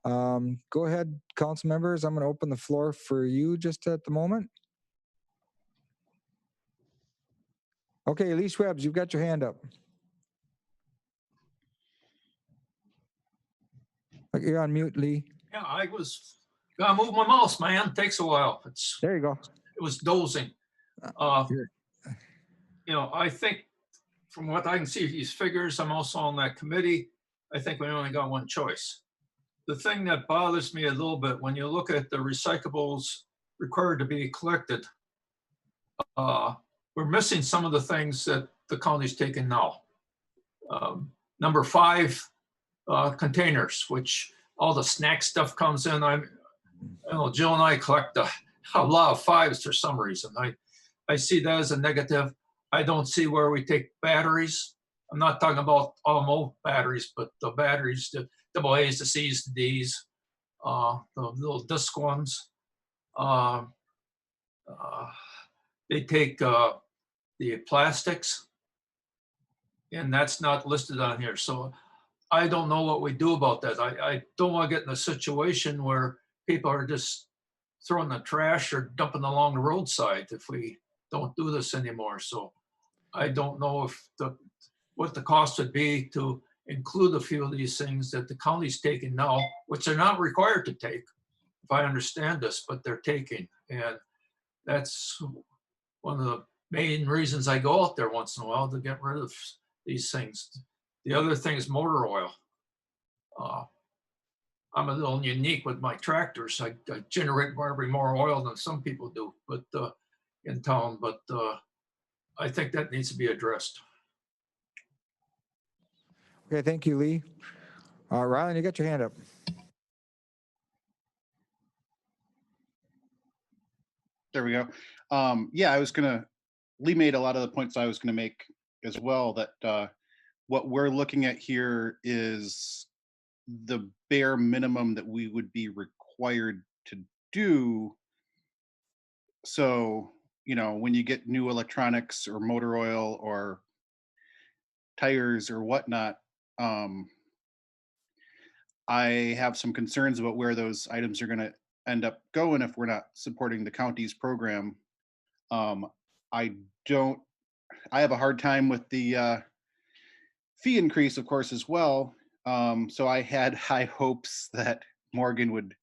C: Go ahead, council members. I'm going to open the floor for you just at the moment. Okay, Lee Schwebs, you've got your hand up. You're on mute, Lee.
L: Yeah, I was gonna move my mouse, man. Takes a while.
C: There you go.
L: It was dozing. I think from what I can see of these figures, I'm also on that committee. I think we only got one choice. The thing that bothers me a little bit when you look at the recyclables required to be collected, we're missing some of the things that the county's taking now. Number 5, containers, which all the snack stuff comes in. Jill and I collect a lot of 5s for some reason. I see that as a negative. I don't see where we take batteries. I'm not talking about automotive batteries, but the batteries, the AA's, the C's, the D's, the little disc ones. They take the plastics, and that's not listed on here. So I don't know what we do about that. I don't want to get in a situation where people are just throwing the trash or dumping along the roadside if we don't do this anymore. So I don't know what the cost would be to include a few of these things that the county's taking now, which they're not required to take, if I understand this, but they're taking. And that's one of the main reasons I go out there once in a while, to get rid of these things. The other thing is motor oil. I'm a little unique with my tractors. I generate probably more oil than some people do, but in town. But I think that needs to be addressed.
C: Okay, thank you, Lee. Rylan, you got your hand up.
J: There we go. Lee made a lot of the points I was gonna make as well, that what we're looking at here is the bare minimum that we would be required to do. So, when you get new electronics or motor oil or tires or whatnot, I have some concerns about where those items are going to end up going if we're not supporting the county's program. I have a hard time with the fee increase, of course, as well. So I had high hopes that Morgan would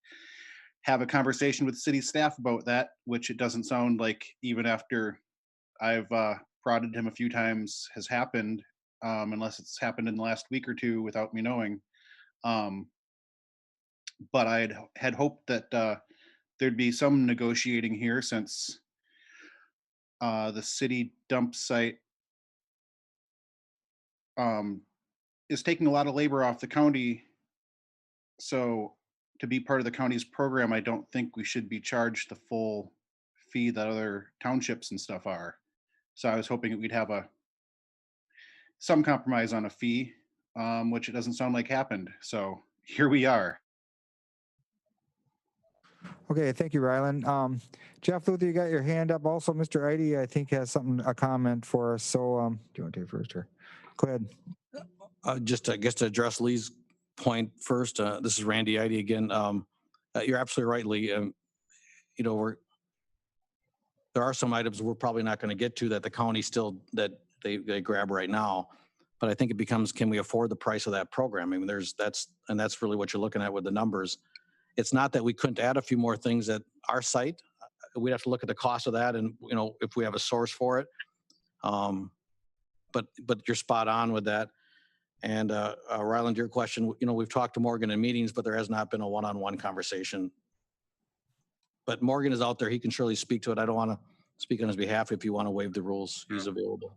J: have a conversation with city staff about that, which it doesn't sound like, even after I've prodded him a few times, has happened, unless it's happened in the last week or two without me knowing. But I had hoped that there'd be some negotiating here, since the city dump site is taking a lot of labor off the county. So to be part of the county's program, I don't think we should be charged the full fee that other townships and stuff are. So I was hoping that we'd have some compromise on a fee, which it doesn't sound like happened. So here we are.
C: Okay, thank you, Rylan. Jeff Luther, you got your hand up. Also, Mr. Idy, I think, has a comment for us. So do you want to take first here? Go ahead.
A: Just, I guess, to address Lee's point first, this is Randy Idy again. You're absolutely right, Lee. There are some items we're probably not going to get to that the county still, that they grab right now. But I think it becomes, can we afford the price of that program? I mean, that's really what you're looking at with the numbers. It's not that we couldn't add a few more things at our site. We'd have to look at the cost of that, and if we have a source for it. But you're spot on with that. And Ryland, your question, we've talked to Morgan in meetings, but there has not been a one-on-one conversation. But Morgan is out there. He can surely speak to it. I don't want to speak on his behalf. If you want to waive the rules, he's available.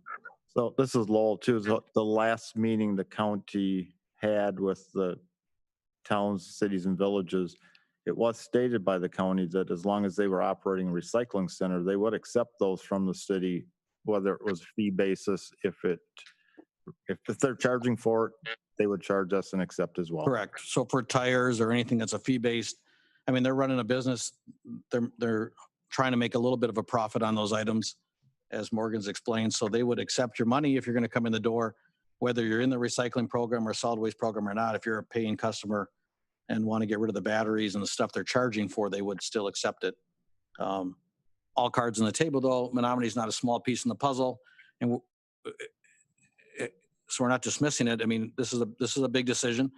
K: So this is Lowell too. The last meeting the county had with the towns, cities and villages, it was stated by the county that as long as they were operating a recycling center, they would accept those from the city, whether it was fee basis. If they're charging for it, they would charge us and accept as well.
A: Correct. So for tires or anything that's a fee-based, I mean, they're running a business. They're trying to make a little bit of a profit on those items, as Morgan's explained. So they would accept your money if you're going to come in the door, whether you're in the recycling program or solid waste program or not. If you're a paying customer and want to get rid of the batteries and the stuff they're charging for, they would still accept it. All cards on the table, though. Menomonie is not a small piece in the puzzle, and so we're not dismissing it. I mean, this is a big decision.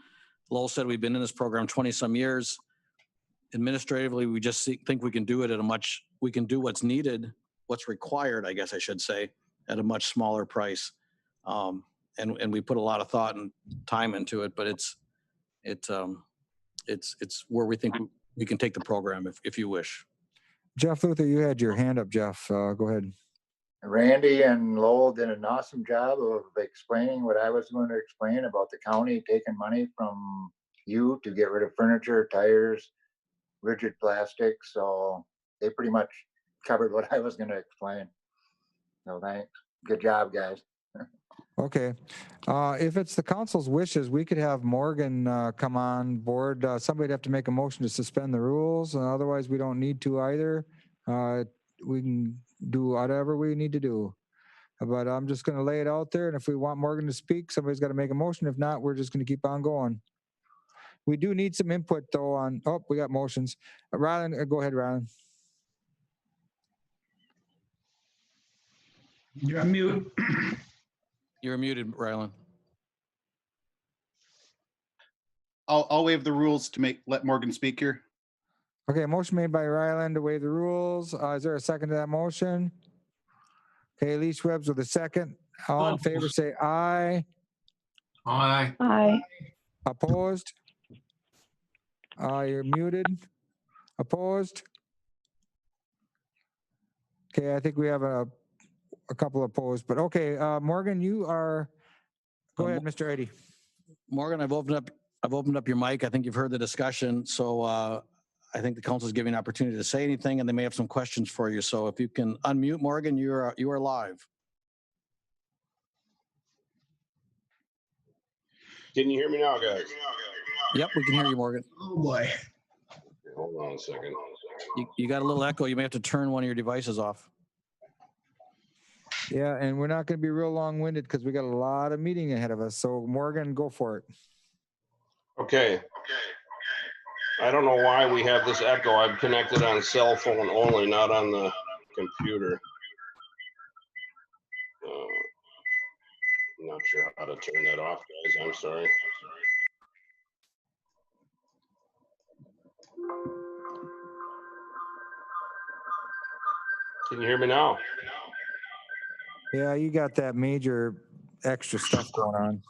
A: Lowell said we've been in this program 20-some years. Administratively, we just think we can do it we can do what's needed, what's required, I guess I should say, at a much smaller price. And we put a lot of thought and time into it, but it's where we think we can take the program if you wish.
C: Jeff Luther, you had your hand up, Jeff. Go ahead.
M: Randy and Lowell did an awesome job of explaining what I was going to explain about the county taking money from you to get rid of furniture, tires, rigid plastic. So they pretty much covered what I was going to explain. So thanks. Good job, guys.
C: Okay. If it's the council's wishes, we could have Morgan come on board. Somebody'd have to make a motion to suspend the rules. Otherwise, we don't need to either. We can do whatever we need to do. But I'm just going to lay it out there. And if we want Morgan to speak, somebody's got to make a motion. If not, we're just going to keep on going. We do need some input, though, on, we got motions. Ryland, go ahead, Ryland.
N: You're on mute.
A: You're muted, Ryland.
J: I'll waive the rules to let Morgan speak here.
C: Okay, motion made by Ryland to waive the rules. Is there a second to that motion? Okay, Lee Schwebs with a second. All in favor, say aye.
L: Aye.
E: Aye.
C: Opposed? You're muted. Opposed? Okay, I think we have a couple opposed, but okay, Morgan, you are, go ahead, Mr. Eddy.
A: Morgan, I've opened up your mic. I think you've heard the discussion. So I think the council is giving an opportunity to say anything, and they may have some questions for you. So if you can unmute, Morgan, you are live.
O: Can you hear me now, guys?
A: Yep, we can hear you, Morgan.
N: Oh boy.
O: Okay, hold on a second.
A: You got a little echo. You may have to turn one of your devices off.
C: Yeah, and we're not going to be real long-winded because we got a lot of meeting ahead of us. So Morgan, go for it.
O: Okay. I don't know why we have this echo. I'm connected on cell phone only, not on the computer. I'm not sure how to turn that off, guys. I'm sorry. Can you hear me now?
C: Yeah, you got that major extra stuff going on.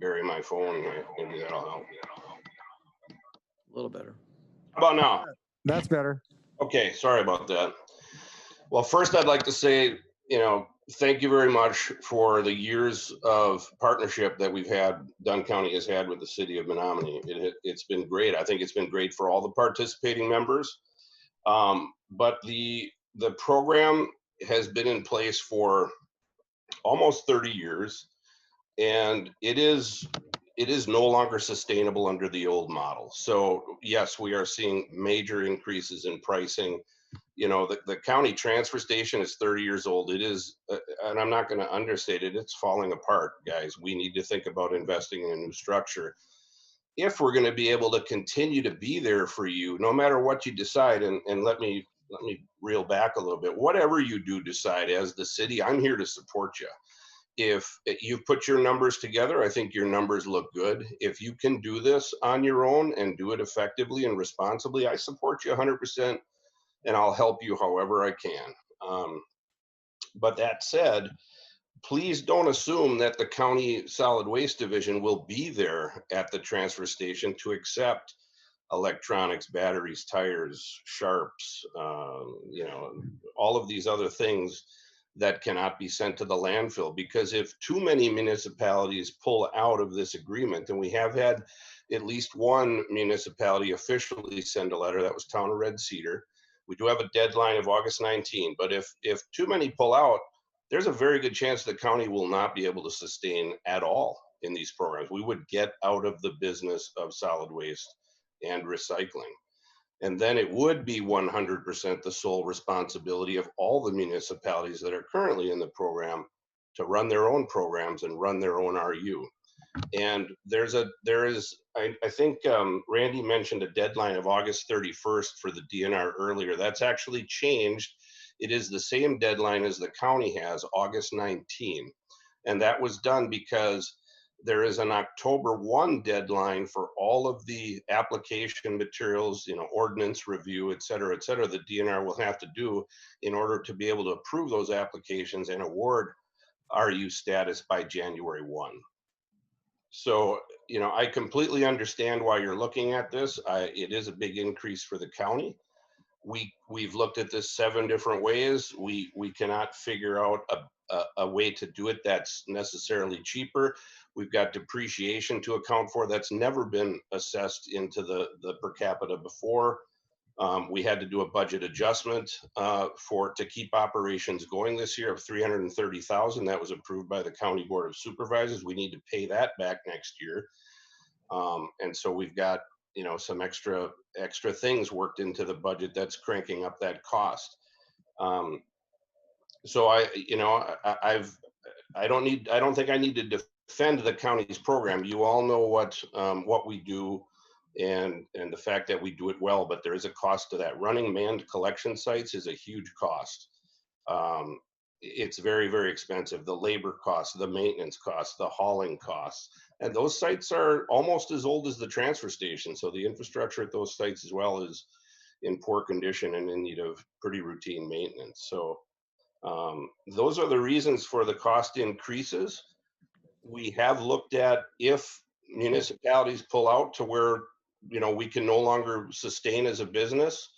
O: Bury my phone. Maybe that'll help.
A: A little better.
O: How about now?
C: That's better.
O: Okay, sorry about that. Well, first I'd like to say, thank you very much for the years of partnership that Dunn County has had with the city of Menomonie. It's been great. I think it's been great for all the participating members. But the program has been in place for almost 30 years, and it is no longer sustainable under the old model. So yes, we are seeing major increases in pricing. The county transfer station is 30 years old. It is, and I'm not going to understate it, it's falling apart, guys. We need to think about investing in a new structure if we're going to be able to continue to be there for you, no matter what you decide. And let me reel back a little bit. Whatever you do decide as the city, I'm here to support you. If you've put your numbers together, I think your numbers look good. If you can do this on your own and do it effectively and responsibly, I support you 100%, and I'll help you however I can. But that said, please don't assume that the county solid waste division will be there at the transfer station to accept electronics, batteries, tires, sharps, all of these other things that cannot be sent to the landfill. Because if too many municipalities pull out of this agreement, and we have had at least one municipality officially send a letter, that was Town of Red Cedar. We do have a deadline of August 19, but if too many pull out, there's a very good chance the county will not be able to sustain at all in these programs. We would get out of the business of solid waste and recycling. And then it would be 100% the sole responsibility of all the municipalities that are currently in the program to run their own programs and run their own RU. And there is, I think Randy mentioned a deadline of August 31st for the DNR earlier. That's actually changed. It is the same deadline as the county has, August 19. And that was done because there is an October 1 deadline for all of the application materials, ordinance review, et cetera, the DNR will have to do in order to be able to approve those applications and award RU status by January 1. So, I completely understand why you're looking at this. It is a big increase for the county. We've looked at this 7 different ways. We cannot figure out a way to do it that's necessarily cheaper. We've got depreciation to account for that's never been assessed into the per capita before. We had to do a budget adjustment to keep operations going this year of $330,000. That was approved by the County Board of Supervisors. We need to pay that back next year. And so we've got some extra things worked into the budget that's cranking up that cost. So I don't think I need to defend the county's program. You all know what we do and the fact that we do it well, but there is a cost to that. Running manned collection sites is a huge cost. It's very, very expensive. The labor costs, the maintenance costs, the hauling costs. And those sites are almost as old as the transfer station. So the infrastructure at those sites as well is in poor condition and in need of pretty routine maintenance. So those are the reasons for the cost increases. We have looked at if municipalities pull out to where, we can no longer sustain as a business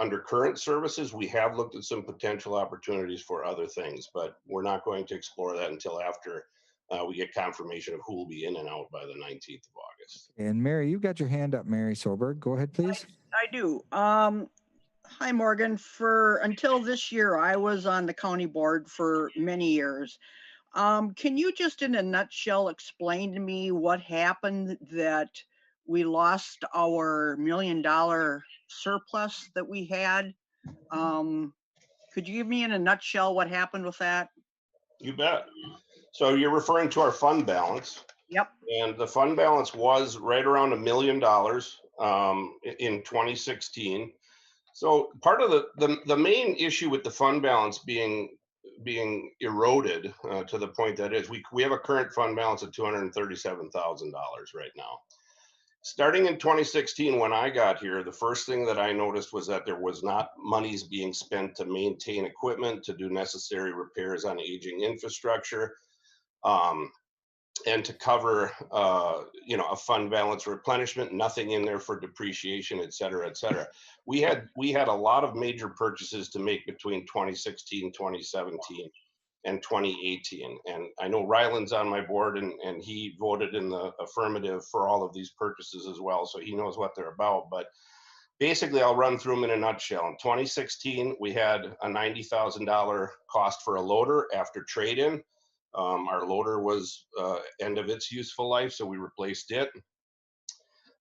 O: under current services, we have looked at some potential opportunities for other things, but we're not going to explore that until after we get confirmation of who will be in and out by the 19th of August.
C: And Mary, you've got your hand up, Mary Solberg. Go ahead, please.
F: I do. Hi, Morgan. Until this year, I was on the county board for many years. Can you just in a nutshell explain to me what happened that we lost our $1 million surplus that we had? Could you give me in a nutshell what happened with that?
O: You bet. So you're referring to our fund balance.
F: Yep.
O: And the fund balance was right around $1 million in 2016. So part of the main issue with the fund balance being eroded to the point that is we have a current fund balance of $237,000 right now. Starting in 2016, when I got here, the first thing that I noticed was that there was not monies being spent to maintain equipment, to do necessary repairs on aging infrastructure, and to cover, a fund balance replenishment, nothing in there for depreciation, et cetera, et cetera. We had a lot of major purchases to make between 2016, 2017, and 2018. And I know Ryland's on my board and he voted in the affirmative for all of these purchases as well. So he knows what they're about. But basically, I'll run through them in a nutshell. In 2016, we had a $90,000 cost for a loader after trade-in. Our loader was end of its useful life, so we replaced it.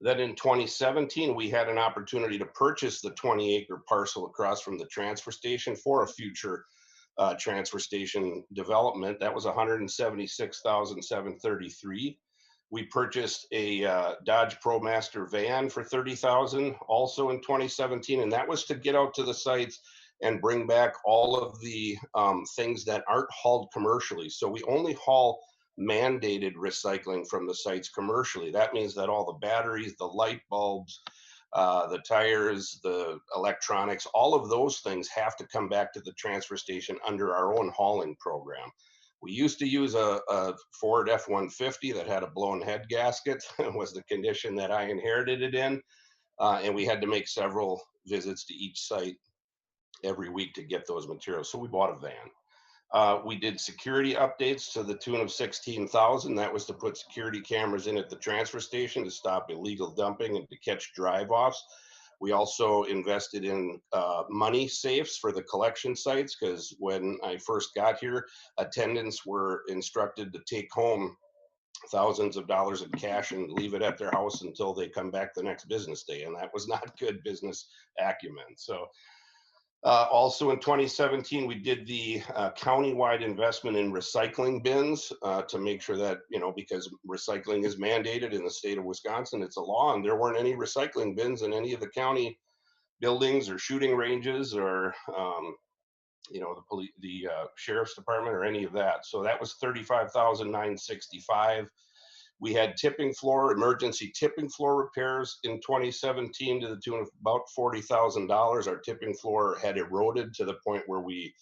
O: Then in 2017, we had an opportunity to purchase the 20-acre parcel across from the transfer station for a future transfer station development. That was $176,733. We purchased a Dodge ProMaster van for $30,000 also in 2017, and that was to get out to the sites and bring back all of the things that aren't hauled commercially. So we only haul mandated recycling from the sites commercially. That means that all the batteries, the light bulbs, The tires, the electronics, all of those things have to come back to the transfer station under our own hauling program. We used to use a Ford F-150 that had a blown head gasket. Was the condition that I inherited it in. And we had to make several visits to each site every week to get those materials. So we bought a van. We did security updates to the tune of 16,000. That was to put security cameras in at the transfer station to stop illegal dumping and to catch drive-offs. We also invested in money safes for the collection sites, because when I first got here, attendants were instructed to take home thousands of dollars in cash and leave it at their house until they come back the next business day. And that was not good business acumen. So also in 2017, we did the county-wide investment in recycling bins to make sure that, because recycling is mandated in the state of Wisconsin, it's a law, and there weren't any recycling bins in any of the county buildings or shooting ranges or, the sheriff's department or any of that. So that was 35,965. We had emergency tipping floor repairs in 2017 to the tune of about $40,000. Our tipping floor had eroded to the point where we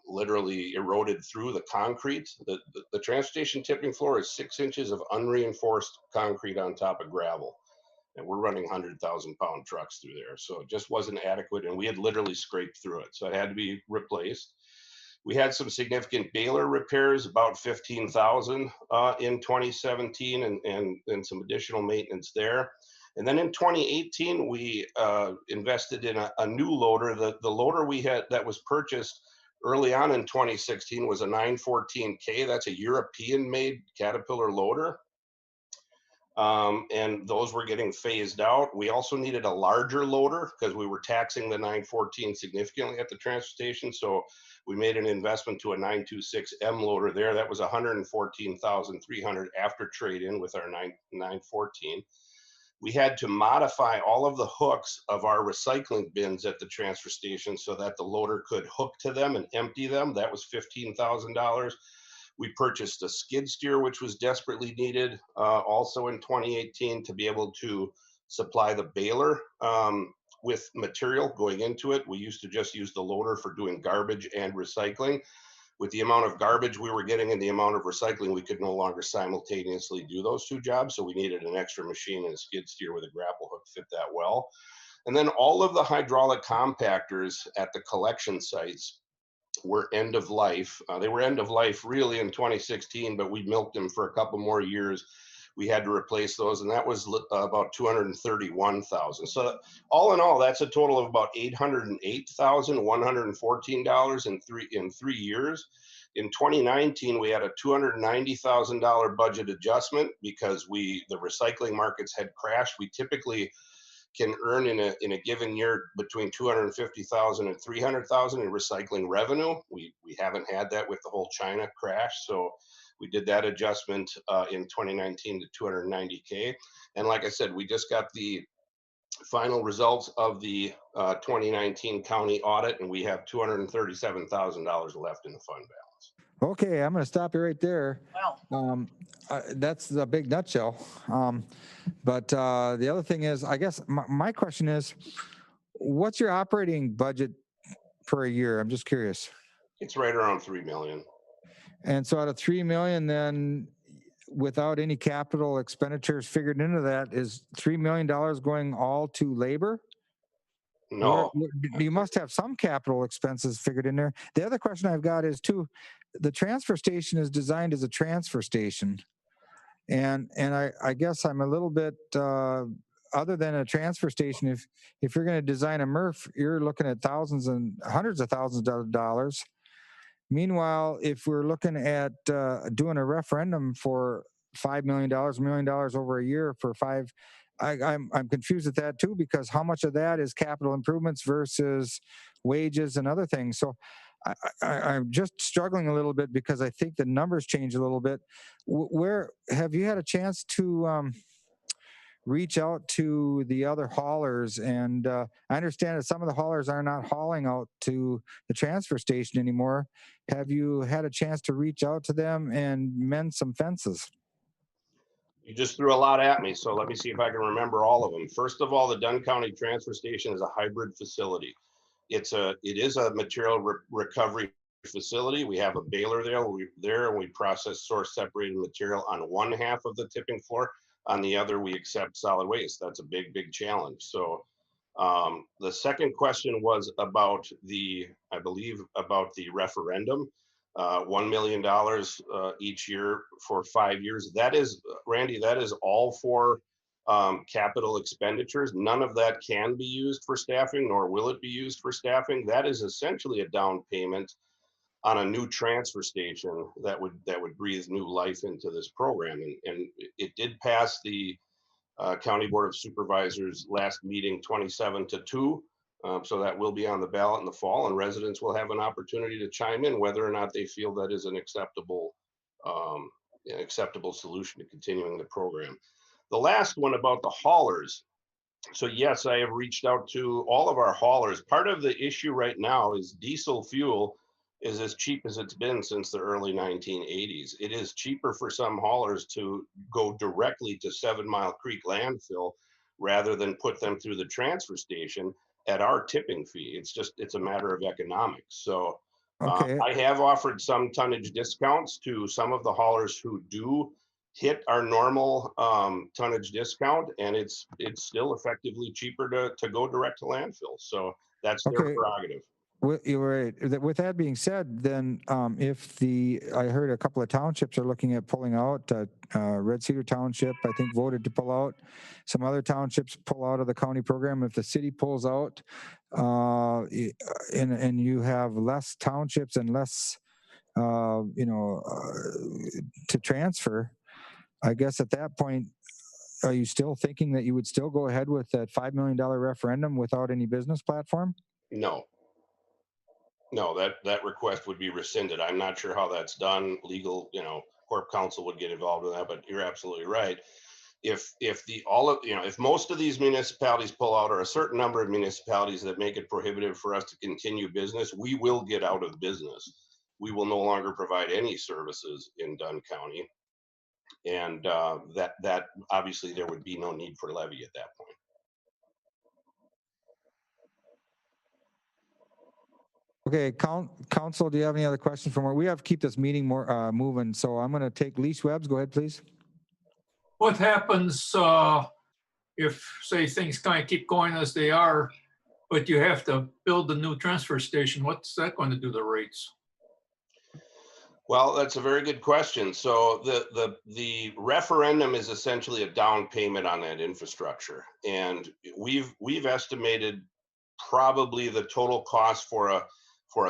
O: literally eroded through the concrete. The transportation tipping floor is 6 inches of unreinforced concrete on top of gravel. And we're running 100,000-pound trucks through there. So it just wasn't adequate. And we had literally scraped through it. So it had to be replaced. We had some significant baler repairs, about 15,000 in 2017, and some additional maintenance there. And then in 2018, we invested in a new loader. The loader we had that was purchased early on in 2016 was a 914K. That's a European-made Caterpillar loader. And those were getting phased out. We also needed a larger loader because we were taxing the 914 significantly at the transfer station. So we made an investment to a 926M loader there. That was 114,300 after trade-in with our 914. We had to modify all of the hooks of our recycling bins at the transfer station so that the loader could hook to them and empty them. That was $15,000. We purchased a skid steer, which was desperately needed also in 2018 to be able to supply the baler with material going into it. We used to just use the loader for doing garbage and recycling. With the amount of garbage we were getting and the amount of recycling, we could no longer simultaneously do those two jobs. So we needed an extra machine, and a skid steer with a grapple hook fit that well. And then all of the hydraulic compactors at the collection sites were end of life. They were end of life really in 2016, but we milked them for a couple more years. We had to replace those, and that was about 231,000. So all in all, that's a total of about $808,114 in 3 years. In 2019, we had a $290,000 budget adjustment because the recycling markets had crashed. We typically can earn in a given year between 250,000 and 300,000 in recycling revenue. We haven't had that with the whole China crash, so we did that adjustment in 2019 to 290K. And like I said, we just got the final results of the 2019 county audit, and we have $237,000 left in the fund balance.
C: Okay, I'm going to stop you right there.
F: Wow.
C: That's a big nutshell. But the other thing is, I guess my question is, what's your operating budget per year? I'm just curious.
O: It's right around 3 million.
C: And so out of 3 million, then without any capital expenditures figured into that, is $3 million going all to labor?
O: No.
C: You must have some capital expenses figured in there. The other question I've got is too, the transfer station is designed as a transfer station. And I guess I'm a little bit, other than a transfer station, if you're going to design a MRF, you're looking at thousands and hundreds of thousands of dollars. Meanwhile, if we're looking at doing a referendum for $5 million, $1 million over a year for five, I'm confused at that too, because how much of that is capital improvements versus wages and other things? So I'm just struggling a little bit because I think the numbers change a little bit. Where have you had a chance to reach out to the other haulers? And I understand that some of the haulers are not hauling out to the transfer station anymore. Have you had a chance to reach out to them and mend some fences?
O: You just threw a lot at me, so let me see if I can remember all of them. First of all, the Dunn County Transfer Station is a hybrid facility. It is a material recovery facility. We have a baler there, and we process source separated material on one half of the tipping floor. On the other, we accept solid waste. That's a big, big challenge. So the second question was about I believe about the referendum. $1 million each year for 5 years. That is, Randy, that is all for capital expenditures. None of that can be used for staffing, nor will it be used for staffing. That is essentially a down payment on a new transfer station that would breathe new life into this program. And it did pass the County Board of Supervisors last meeting 27-2. So that will be on the ballot in the fall, and residents will have an opportunity to chime in whether or not they feel that is an acceptable solution to continuing the program. The last one about the haulers. So yes, I have reached out to all of our haulers. Part of the issue right now is diesel fuel is as cheap as it's been since the early 1980s. It is cheaper for some haulers to go directly to 7 Mile Creek landfill rather than put them through the transfer station at our tipping fee. It's a matter of economics. So
C: Okay.
O: I have offered some tonnage discounts to some of the haulers who do hit our normal tonnage discount, and it's still effectively cheaper to go direct to landfill. So that's their
C: Okay.
O: prerogative.
C: You're right. With that being said, then I heard a couple of townships are looking at pulling out. Red Cedar Township, I think, voted to pull out. Some other townships pull out of the county program. If the city pulls out, and you have less townships and less, to transfer, I guess at that point, are you still thinking that you would still go ahead with that $5 million referendum without any business platform?
O: No, that request would be rescinded. I'm not sure how that's done. Legal, Corp Counsel would get involved in that, but you're absolutely right. If most of these municipalities pull out, or a certain number of municipalities that make it prohibitive for us to continue business, we will get out of business. We will no longer provide any services in Dunn County, and that obviously there would be no need for levy at that point.
C: Okay, council, do you have any other questions for more? We have to keep this meeting more moving, so I'm going to take Lease Webbs. Go ahead, please.
L: What happens if, say, things kind of keep going as they are, but you have to build a new transfer station? What's that going to do to rates?
O: Well, that's a very good question. So the referendum is essentially a down payment on that infrastructure, and we've estimated probably the total cost for a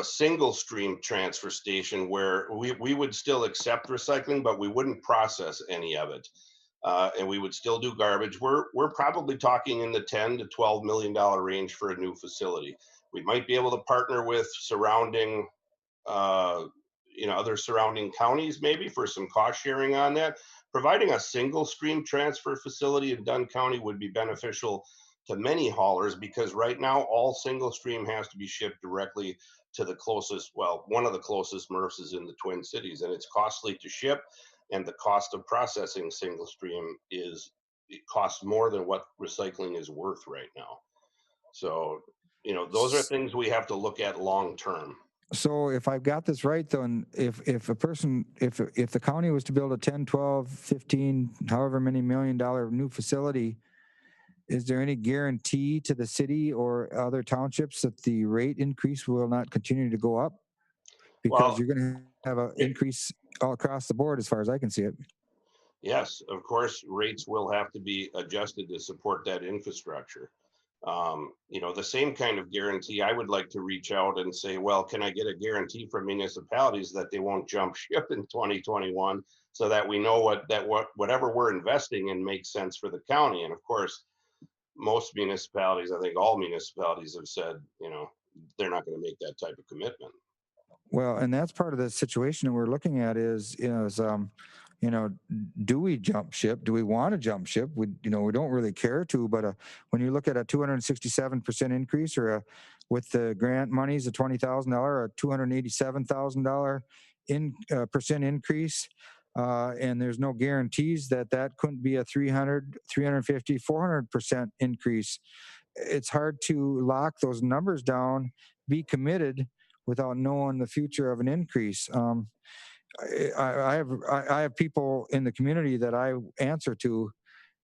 O: single stream transfer station where we would still accept recycling, but we wouldn't process any of it, and we would still do garbage. We're probably talking in the $10 to $12 million range for a new facility. We might be able to partner with surrounding other surrounding counties maybe for some cost sharing on that. Providing a single stream transfer facility in Dunn County would be beneficial to many haulers, because right now all single stream has to be shipped directly to the closest, one of the closest MRFs is in the Twin Cities, and it's costly to ship, and the cost of processing single stream it costs more than what recycling is worth right now. So, those are things we have to look at long term.
C: So if I've got this right, though, and if the county was to build a 10, 12, 15, however many $1 million new facility, is there any guarantee to the city or other townships that the rate increase will not continue to go up? Because you're going to have an increase all across the board as far as I can see it.
O: Yes, of course, rates will have to be adjusted to support that infrastructure. The same kind of guarantee, I would like to reach out and say, well, can I get a guarantee from municipalities that they won't jump ship in 2021, so that we know whatever we're investing in makes sense for the county? And of course, most municipalities, I think all municipalities have said, they're not going to make that type of commitment.
C: Well, and that's part of the situation that we're looking at is do we jump ship? Do we want to jump ship? We don't really care to, but when you look at a 267% increase, or with the grant monies, a $20,000, a $287,000 percent increase, And there's no guarantees that that couldn't be a 300, 350, 400% increase. It's hard to lock those numbers down, be committed without knowing the future of an increase. I have people in the community that I answer to,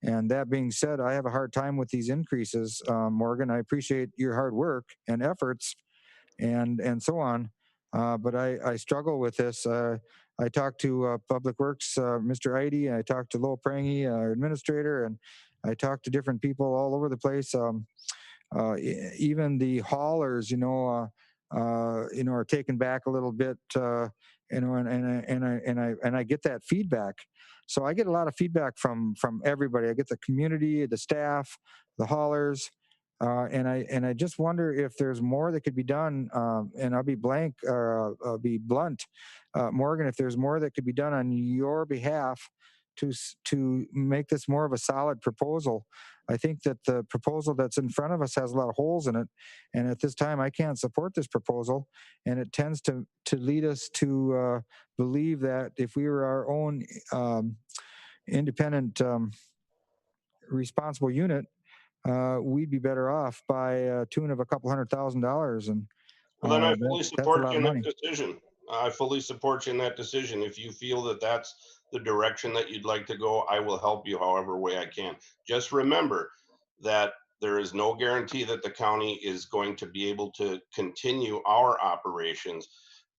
C: and that being said, I have a hard time with these increases. Morgan, I appreciate your hard work and efforts, and so on, but I struggle with this. I talked to Public Works, Mr. Idy, I talked to Lowell Prangy, our administrator, and I talked to different people all over the place. Even the haulers, are taken back a little bit, and I get that feedback. So I get a lot of feedback from everybody. I get the community, the staff, the haulers, and I just wonder if there's more that could be done. And I'll be blunt, Morgan. If there's more that could be done on your behalf to make this more of a solid proposal. I think that the proposal that's in front of us has a lot of holes in it, and at this time I can't support this proposal, and it tends to lead us to believe that if we were our own independent responsible unit, we'd be better off by a tune of a couple $100,000, and
O: Well, then I fully
C: that's a
O: support
C: lot
O: you
C: of
O: in
C: money.
O: that decision. I fully support you in that decision. If you feel that that's the direction that you'd like to go, I will help you however way I can. Just remember that there is no guarantee that the county is going to be able to continue our operations.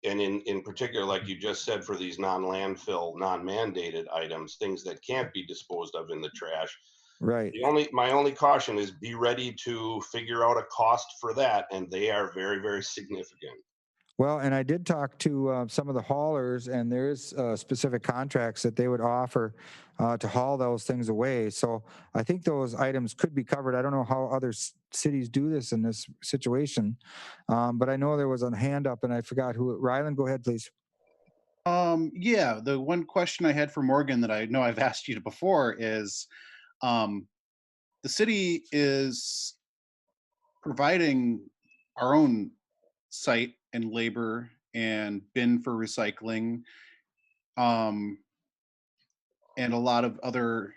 O: And in particular, like you just said, for these non-landfill, non-mandated items, things that can't be disposed of in the trash.
C: Right.
O: My only caution is be ready to figure out a cost for that, and they are very, very significant.
C: Well, and I did talk to some of the haulers, and there's specific contracts that they would offer to haul those things away. So I think those items could be covered. I don't know how other cities do this in this situation, but I know there was a hand up, and I forgot who. Ryland, go ahead, please.
J: Yeah, the one question I had for Morgan that I know I've asked you before is, the city is providing our own site and labor and bin for recycling, and a lot of other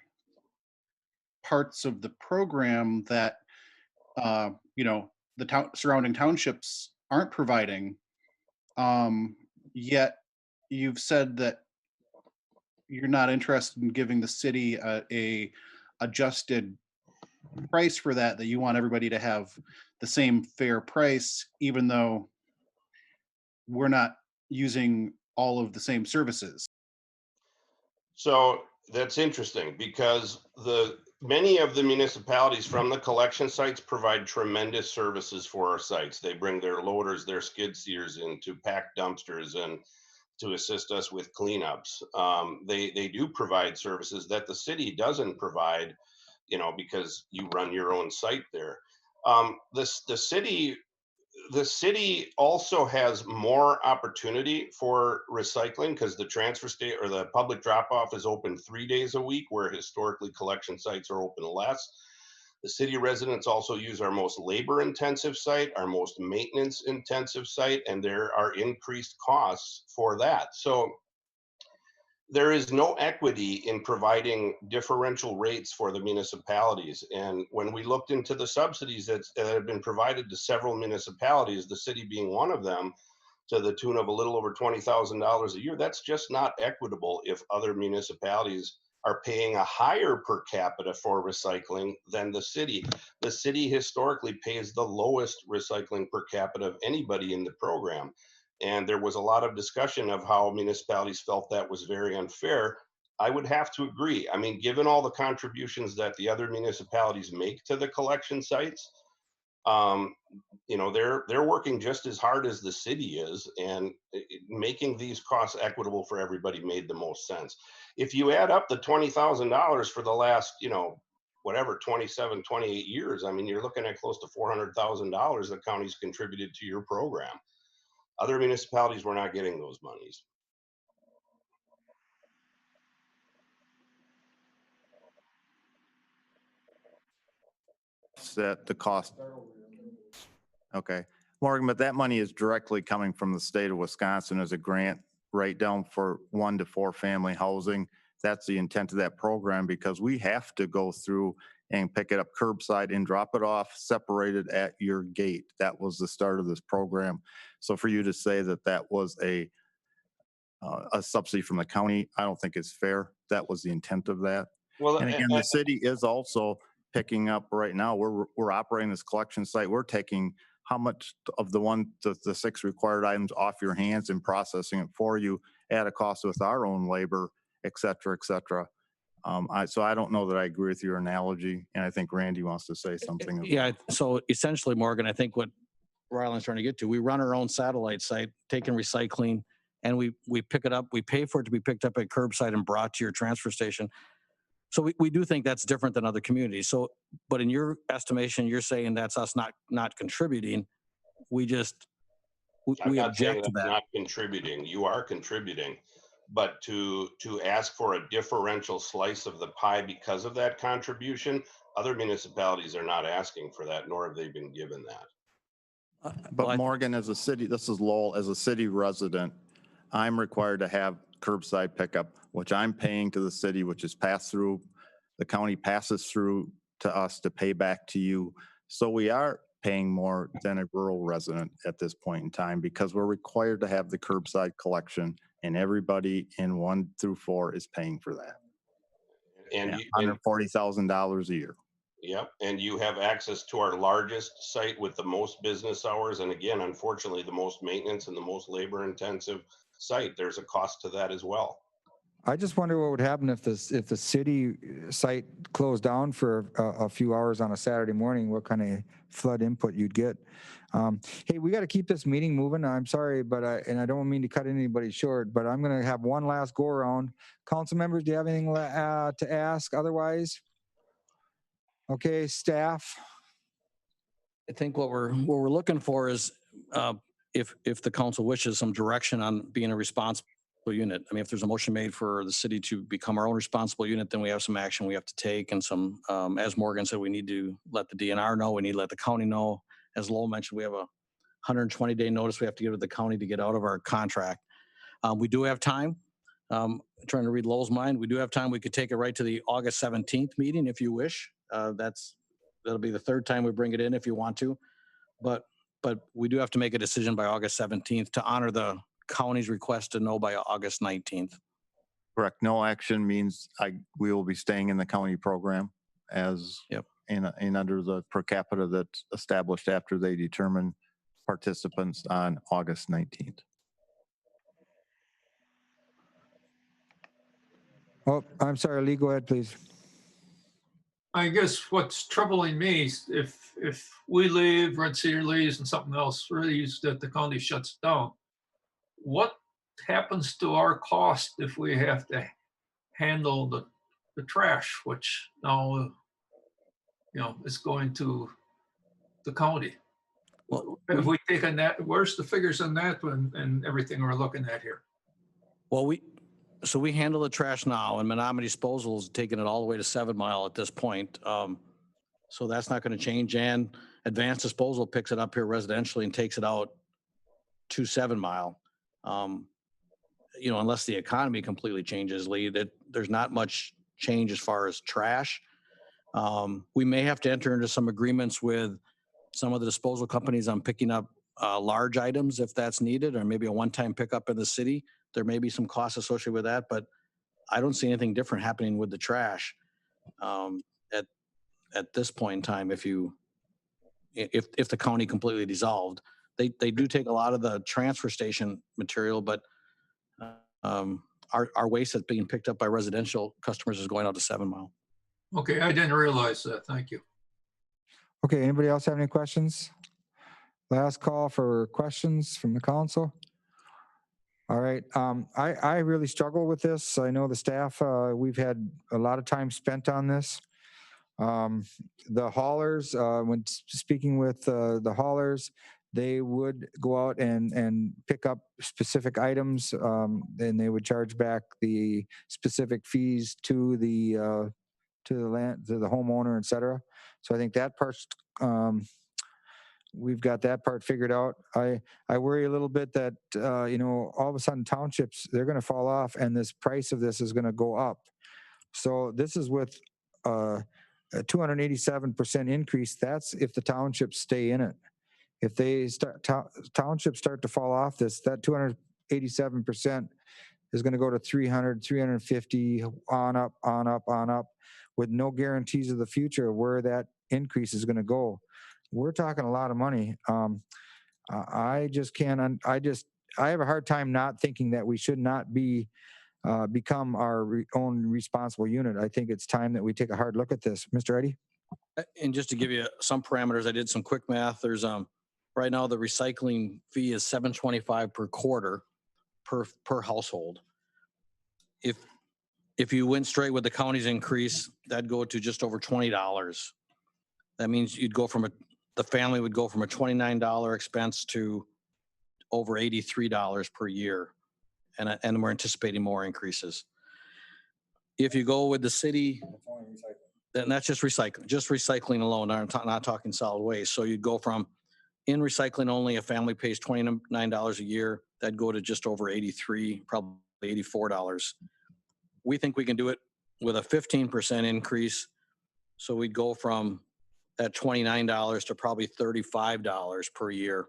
J: parts of the program that the surrounding townships aren't providing. Yet you've said that you're not interested in giving the city a adjusted price for that you want everybody to have the same fair price, even though we're not using all of the same services.
O: So that's interesting because many of the municipalities from the collection sites provide tremendous services for our sites. They bring their loaders, their skid steers in to pack dumpsters and to assist us with cleanups. They do provide services that the city doesn't provide, because you run your own site there. The city also has more opportunity for recycling because the transfer state or the public drop off is open 3 days a week, where historically collection sites are open less. The city residents also use our most labor intensive site, our most maintenance intensive site, and there are increased costs for that. So there is no equity in providing differential rates for the municipalities. And when we looked into the subsidies that have been provided to several municipalities, the city being one of them, to the tune of a little over $20,000 a year, that's just not equitable if other municipalities are paying a higher per capita for recycling than the city. The city historically pays the lowest recycling per capita of anybody in the program. And there was a lot of discussion of how municipalities felt that was very unfair. I would have to agree. I mean, given all the contributions that the other municipalities make to the collection sites, they're working just as hard as the city is, and making these costs equitable for everybody made the most sense. If you add up the $20,000 for the last, 27, 28 years, I mean, you're looking at close to $400,000 the county's contributed to your program. Other municipalities were not getting those monies.
K: Set the cost. Okay. Morgan, but that money is directly coming from the state of Wisconsin as a grant right down for 1 to 4 family housing. That's the intent of that program, because we have to go through and pick it up curbside and drop it off separated at your gate. That was the start of this program. So for you to say that that was a subsidy from the county, I don't think it's fair. That was the intent of that.
O: Well,
K: And again, the city is also picking up right now. We're operating this collection site. We're taking how much of the 6 required items off your hands and processing it for you at a cost with our own labor, et cetera, et cetera. So I don't know that I agree with your analogy, and I think Randy wants to say something.
A: Yeah, so essentially, Morgan, I think what Ryland's trying to get to, we run our own satellite site, taking recycling, and we pick it up, we pay for it to be picked up at curbside and brought to your transfer station. So we do think that's different than other communities. So, but in your estimation, you're saying that's us not contributing. We
O: I'm not
A: object
O: saying
A: to
O: that's
A: that.
O: not contributing. You are contributing, but to ask for a differential slice of the pie because of that contribution, other municipalities are not asking for that, nor have they been given that.
K: But Morgan, as a city, this is Lowell, as a city resident, I'm required to have curbside pickup, which I'm paying to the city, which is passed through, the county passes through to us to pay back to you. So we are paying more than a rural resident at this point in time, because we're required to have the curbside collection, and everybody in 1 through 4 is paying for that.
O: And
K: $140,000 a year.
O: Yep, and you have access to our largest site with the most business hours, and again, unfortunately, the most maintenance and the most labor intensive site. There's a cost to that as well.
C: I just wonder what would happen if the city site closed down for a few hours on a Saturday morning, what kind of flood input you'd get. Hey, we got to keep this meeting moving. I'm sorry, but I don't mean to cut anybody short, but I'm going to have one last go around. Council members, do you have anything to ask otherwise? Okay, staff.
A: I think what we're looking for is if the council wishes some direction on being a responsible unit. I mean, if there's a motion made for the city to become our own responsible unit, then we have some action we have to take, and some, as Morgan said, we need to let the DNR know. We need to let the county know. As Lowell mentioned, we have a 120-day notice we have to give to the county to get out of our contract. We do have time. Trying to read Lowell's mind. We do have time. We could take it right to the August 17th meeting if you wish. That'll be the 3rd time we bring it in if you want to, but we do have to make a decision by August 17th to honor the county's request to know by August 19th.
K: Correct. No action means we will be staying in the county program as in under the per capita that's established after they determine participants on August 19th.
C: Oh, I'm sorry, Lee, go ahead, please.
L: I guess what's troubling me is if we leave, Red Cedar leaves, and something else leaves, that the county shuts down, what happens to our cost if we have to handle the trash, which now is going to the county?
A: Well,
L: have we taken that? Where's the figures on that and everything we're looking at here?
A: Well, we handle the trash now, and Menomonie Disposal is taking it all the way to 7 Mile at this point. So that's not going to change. And Advanced Disposal picks it up here residentially and takes it out to 7 Mile. Unless the economy completely changes, Lee, that there's not much change as far as trash. We may have to enter into some agreements with some of the disposal companies on picking up large items if that's needed, or maybe a one-time pickup in the city. There may be some costs associated with that, but I don't see anything different happening with the trash at this point in time. If the county completely dissolved, they do take a lot of the transfer station material, but our waste that's being picked up by residential customers is going out to 7 Mile.
L: Okay, I didn't realize that. Thank you.
C: Okay, anybody else have any questions? Last call for questions from the council. All right, I really struggle with this. I know the staff, we've had a lot of time spent on this. The haulers, when speaking with the haulers, they would go out and pick up specific items, and they would charge back the specific fees to the homeowner, et cetera. So I think that part's we've got that part figured out. I worry a little bit that, all of a sudden townships, they're going to fall off and this price of this is going to go up. So this is with a 287% increase. That's if the townships stay in it. If they townships start to fall off this, that 287% is going to go to 300, 350, on up, with no guarantees of the future of where that increase is going to go. We're talking a lot of money. I just can't, I have a hard time not thinking that we should not become our own responsible unit. I think it's time that we take a hard look at this. Mr. Eddy?
A: And just to give you some parameters, I did some quick math. There's right now the recycling fee is $7.25 per quarter per household. If you went straight with the county's increase, that'd go to just over $20. That means the family would go from a $29 expense to over $83 per year. And we're anticipating more increases. If you go with the city, then that's just recycling alone. I'm not talking solid waste. So you'd go from, in recycling only, a family pays $29 a year. That'd go to just over $83, probably $84. We think we can do it with a 15% increase. So we'd go from that $29 to probably $35 per year,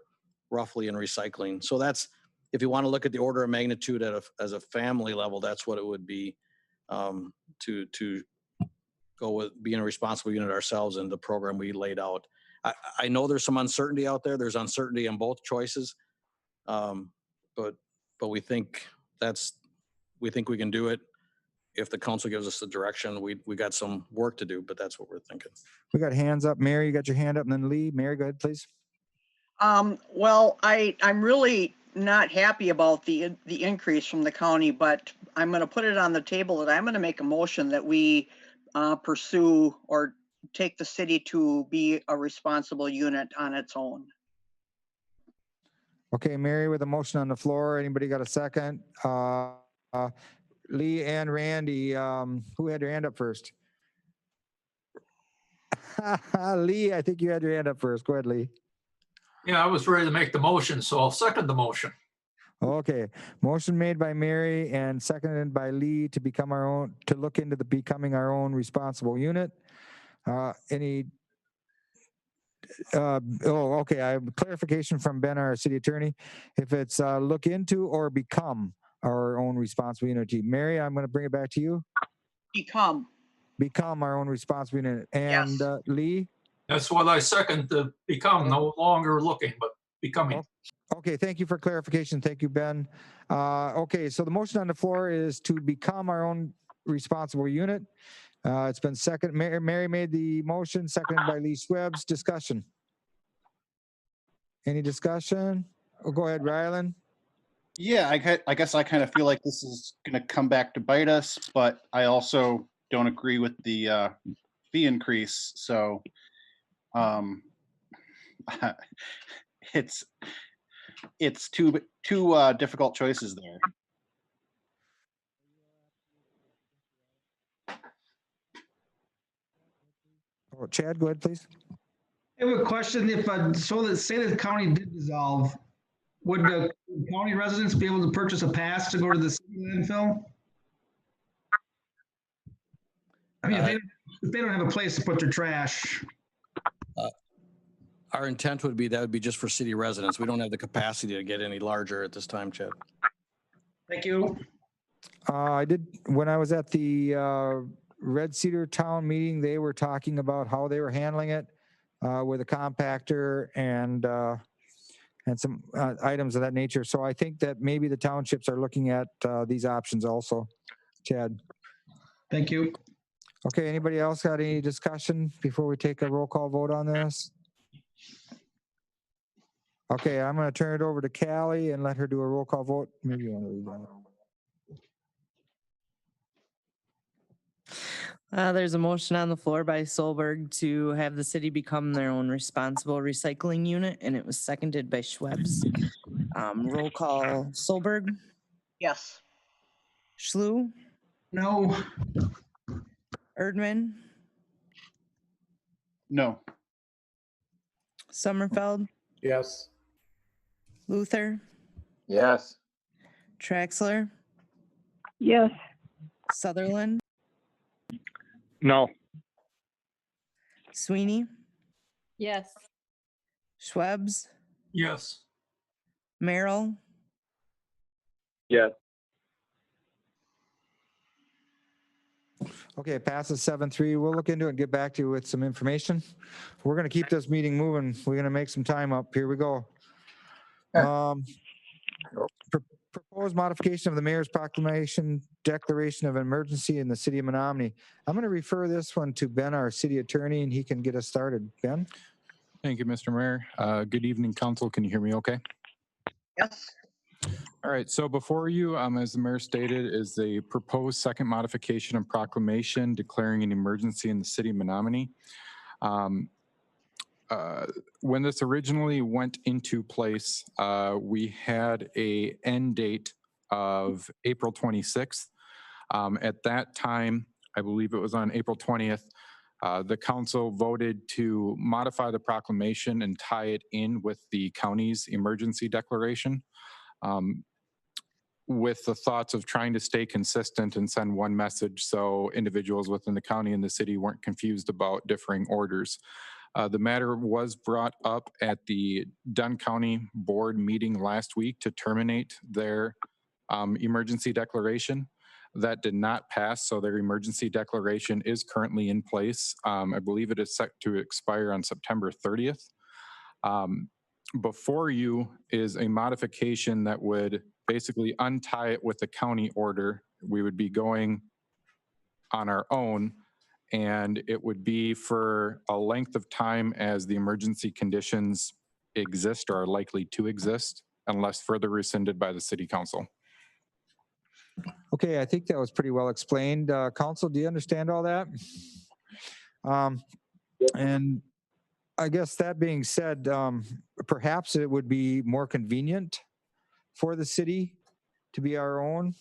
A: roughly, in recycling. So that's, if you want to look at the order of magnitude as a family level, that's what it would be to go with being a responsible unit ourselves in the program we laid out. I know there's some uncertainty out there. There's uncertainty in both choices, but we think we can do it. If the council gives us the direction, we got some work to do, but that's what we're thinking.
C: We got hands up. Mary, you got your hand up, and then Lee. Mary, go ahead, please.
F: Well, I'm really not happy about the increase from the county, but I'm going to put it on the table that I'm going to make a motion that we pursue or take the city to be a responsible unit on its own.
C: Okay, Mary, with a motion on the floor. Anybody got a second? Lee and Randy, who had their hand up first? Lee, I think you had your hand up first. Go ahead, Lee.
L: Yeah, I was ready to make the motion, so I'll second the motion.
C: Okay, motion made by Mary and seconded by Lee to look into becoming our own responsible unit. Okay, I have clarification from Ben, our city attorney. If it's look into or become our own responsible unit. Mary, I'm going to bring it back to you. Become our own responsible unit. And yes. Lee?
L: That's what I second, to become, no longer looking, but becoming.
C: Okay, thank you for clarification. Thank you, Ben. Okay, so the motion on the floor is to become our own responsible unit. It's been second. Mary made the motion, seconded by Lee Schwebs. Discussion. Any discussion? Oh, go ahead, Rylan.
J: Yeah, I guess I kind of feel like this is going to come back to bite us, but I also don't agree with the fee increase. So it's two difficult choices there.
C: Oh, Chad, go ahead, please.
N: I have a question. If say the county did dissolve, would the county residents be able to purchase a pass to go to the city landfill? I mean, if they don't have a place to put their trash.
A: Our intent would be that would be just for city residents. We don't have the capacity to get any larger at this time, Chad.
N: Thank you.
C: I did, when I was at the Red Cedar Town meeting, they were talking about how they were handling it with a compactor and some items of that nature. So I think that maybe the townships are looking at these options also. Chad.
N: Thank you.
C: Okay, anybody else got any discussion before we take a roll call vote on this? Okay, I'm going to turn it over to Callie and let her do a roll call vote. Maybe you want to read that.
D: There's a motion on the floor by Solberg to have the city become their own responsible recycling unit, and it was seconded by Schwebs. Roll call: Solberg?
F: Yes.
D: Schlu?
N: No.
D: Erdman?
J: No.
D: Sommerfeld?
B: Yes.
D: Luther,
M: Yes.
D: Traxler,
E: Yes.
D: Sutherland,
I: No.
D: Sweeney,
E: Yes.
D: Schwebs,
L: Yes.
D: Merrill,
I: Yes.
C: Okay, it passes 7-3. We'll look into it and get back to you with some information. We're going to keep this meeting moving. We're going to make some time up. Here we go. Proposed modification of the mayor's proclamation declaration of emergency in the city of Menomonie. I'm going to refer this one to Ben, our city attorney, and he can get us started. Ben?
P: Thank you, Mr. Mayor. Good evening, council. Can you hear me okay?
F: Yes.
P: All right, so before you, as the mayor stated, is a proposed second modification and proclamation declaring an emergency in the city of Menomonie. When this originally went into place, we had a end date of April 26th. At that time, I believe it was on April 20th, the council voted to modify the proclamation and tie it in with the county's emergency declaration. With the thoughts of trying to stay consistent and send one message so individuals within the county and the city weren't confused about differing orders. The matter was brought up at the Dunn County Board meeting last week to terminate their emergency declaration. That did not pass, so their emergency declaration is currently in place. I believe it is set to expire on September 30th. Before you is a modification that would basically untie it with the county order. We would be going on our own, and it would be for a length of time as the emergency conditions exist or are likely to exist, unless further rescinded by the city council.
C: Okay, I think that was pretty well explained. Council, do you understand all that? And I guess that being said, perhaps it would be more convenient for the city to be our own,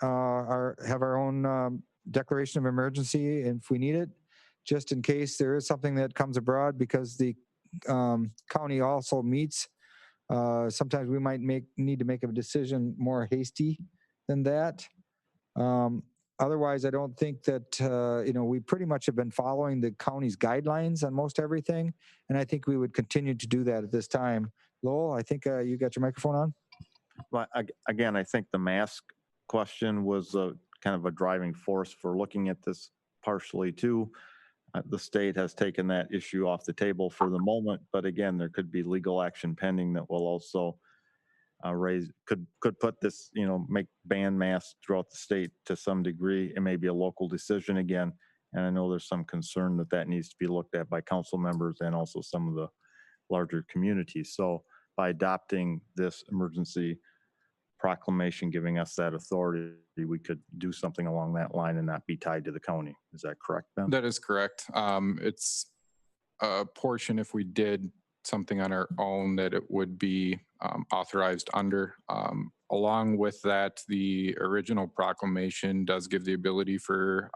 C: have our own declaration of emergency if we need it, just in case there is something that comes abroad, because the county also meets. Sometimes we might need to make a decision more hasty than that. Otherwise, I don't think that, we pretty much have been following the county's guidelines on most everything. And I think we would continue to do that at this time. Lowell, I think you got your microphone on.
K: Well, again, I think the mask question was kind of a driving force for looking at this partially too. The state has taken that issue off the table for the moment, but again, there could be legal action pending that will also could put this, make ban masks throughout the state to some degree. It may be a local decision again, and I know there's some concern that needs to be looked at by council members and also some of the larger communities. So by adopting this emergency proclamation giving us that authority, we could do something along that line and not be tied to the county. Is that correct, Ben?
P: That is correct. It's a portion, if we did something on our own, that it would be authorized under. Along with that, the original proclamation does give the ability for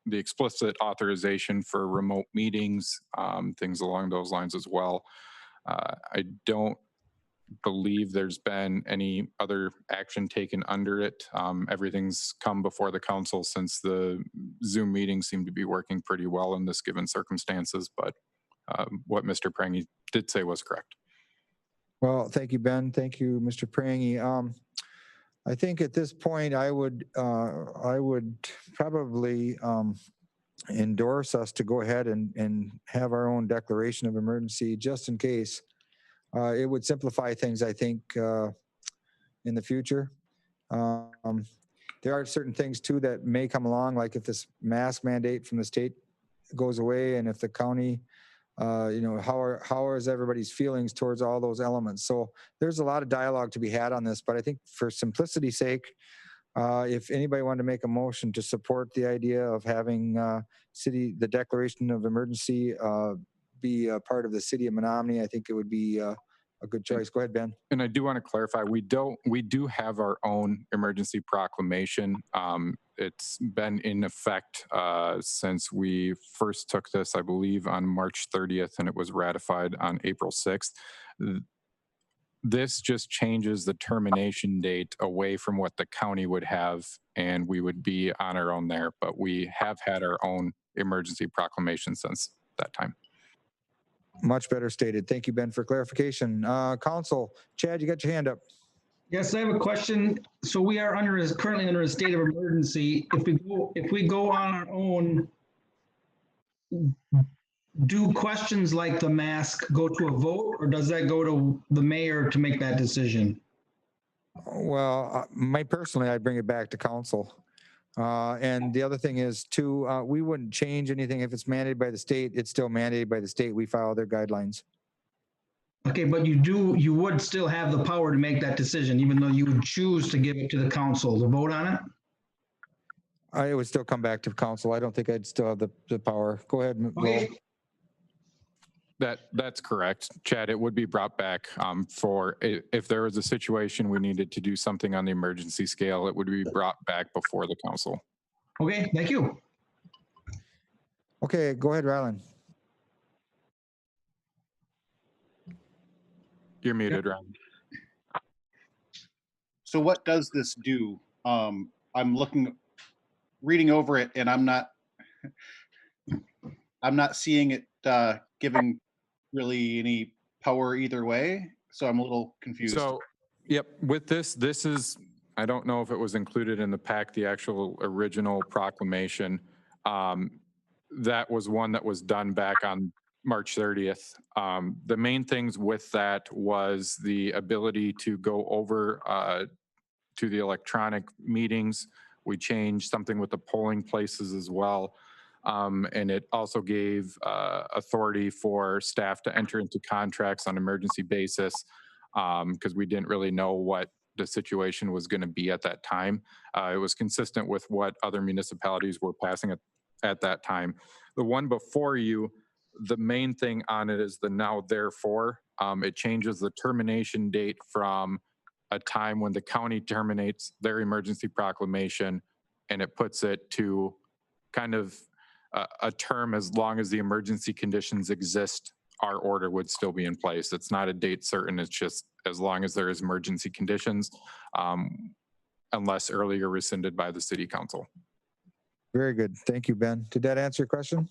P: the explicit authorization for remote meetings, things along those lines as well. I don't believe there's been any other action taken under it. Everything's come before the council since the Zoom meetings seem to be working pretty well in this given circumstances, but what Mr. Prangy did say was correct.
C: Well, thank you, Ben. Thank you, Mr. Prangy. I think at this point, I would probably endorse us to go ahead and have our own declaration of emergency, just in case. It would simplify things, I think, in the future. There are certain things too that may come along, like if this mask mandate from the state goes away, and if the county, how is everybody's feelings towards all those elements? So there's a lot of dialogue to be had on this, but I think for simplicity's sake, if anybody wanted to make a motion to support the idea of having the declaration of emergency be a part of the city of Menomonie, I think it would be a good choice. Go ahead, Ben.
P: And I do want to clarify, we do have our own emergency proclamation. it's been in effect since we first took this, I believe, on March 30th, and it was ratified on April 6th. This just changes the termination date away from what the county would have, and we would be on our own there. But we have had our own emergency proclamation since that time.
C: Much better stated. Thank you, Ben, for clarification. Council, Chad, you got your hand up.
N: Yes, I have a question. So we are currently under a state of emergency. If we go on our own, do questions like the mask go to a vote, or does that go to the mayor to make that decision?
C: Well, personally, I'd bring it back to council. And the other thing is too, we wouldn't change anything if it's mandated by the state. It's still mandated by the state. We follow their guidelines.
N: Okay, but you would still have the power to make that decision, even though you would choose to give it to the council to vote on it?
C: I would still come back to council. I don't think I'd still have the power. Go ahead.
N: Okay.
P: That's correct, Chad. It would be brought back for if there was a situation we needed to do something on the emergency scale, it would be brought back before the council.
N: Okay, thank you.
C: Okay, go ahead, Rylan.
P: You're muted, Ryan.
J: So what does this do? I'm reading over it, and I'm not seeing it giving really any power either way. So I'm a little confused.
P: So, yep, with this is, I don't know if it was included in the pack, the actual original proclamation. That was one that was done back on March 30th. The main things with that was the ability to go over to the electronic meetings. We changed something with the polling places as well. And it also gave authority for staff to enter into contracts on emergency basis because we didn't really know what the situation was going to be at that time. It was consistent with what other municipalities were passing at that time. The one before you, the main thing on it is the now therefore. It changes the termination date from a time when the county terminates their emergency proclamation, and it puts it to kind of a term as long as the emergency conditions exist, our order would still be in place. It's not a date certain, it's just as long as there is emergency conditions, unless earlier rescinded by the city council.
C: Very good. Thank you, Ben. Did that answer your question?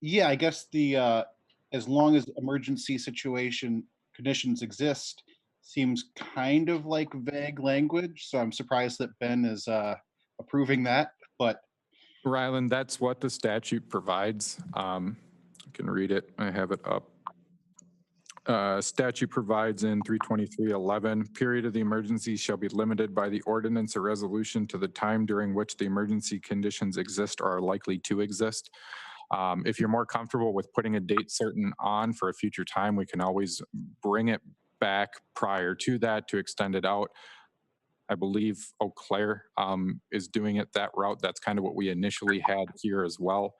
J: Yeah, I guess the as long as emergency situation conditions exist seems kind of like vague language. So I'm surprised that Ben is approving that, but
P: Rylan, that's what the statute provides. I can read it. I have it up. Statute provides in 323.11, period of the emergency shall be limited by the ordinance or resolution to the time during which the emergency conditions exist or are likely to exist. If you're more comfortable with putting a date certain on for a future time, we can always bring it back prior to that to extend it out. I believe Eau Claire is doing it that route. That's kind of what we initially had here as well.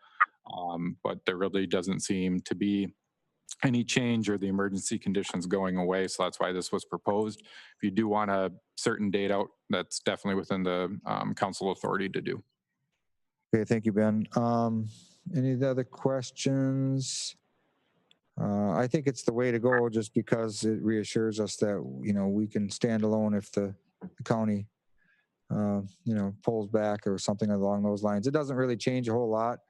P: But there really doesn't seem to be any change or the emergency conditions going away. So that's why this was proposed. If you do want a certain date out, that's definitely within the council authority to do.
C: Okay, thank you, Ben. Any other questions? I think it's the way to go just because it reassures us that, we can stand alone if the county, pulls back or something along those lines. It doesn't really change a whole lot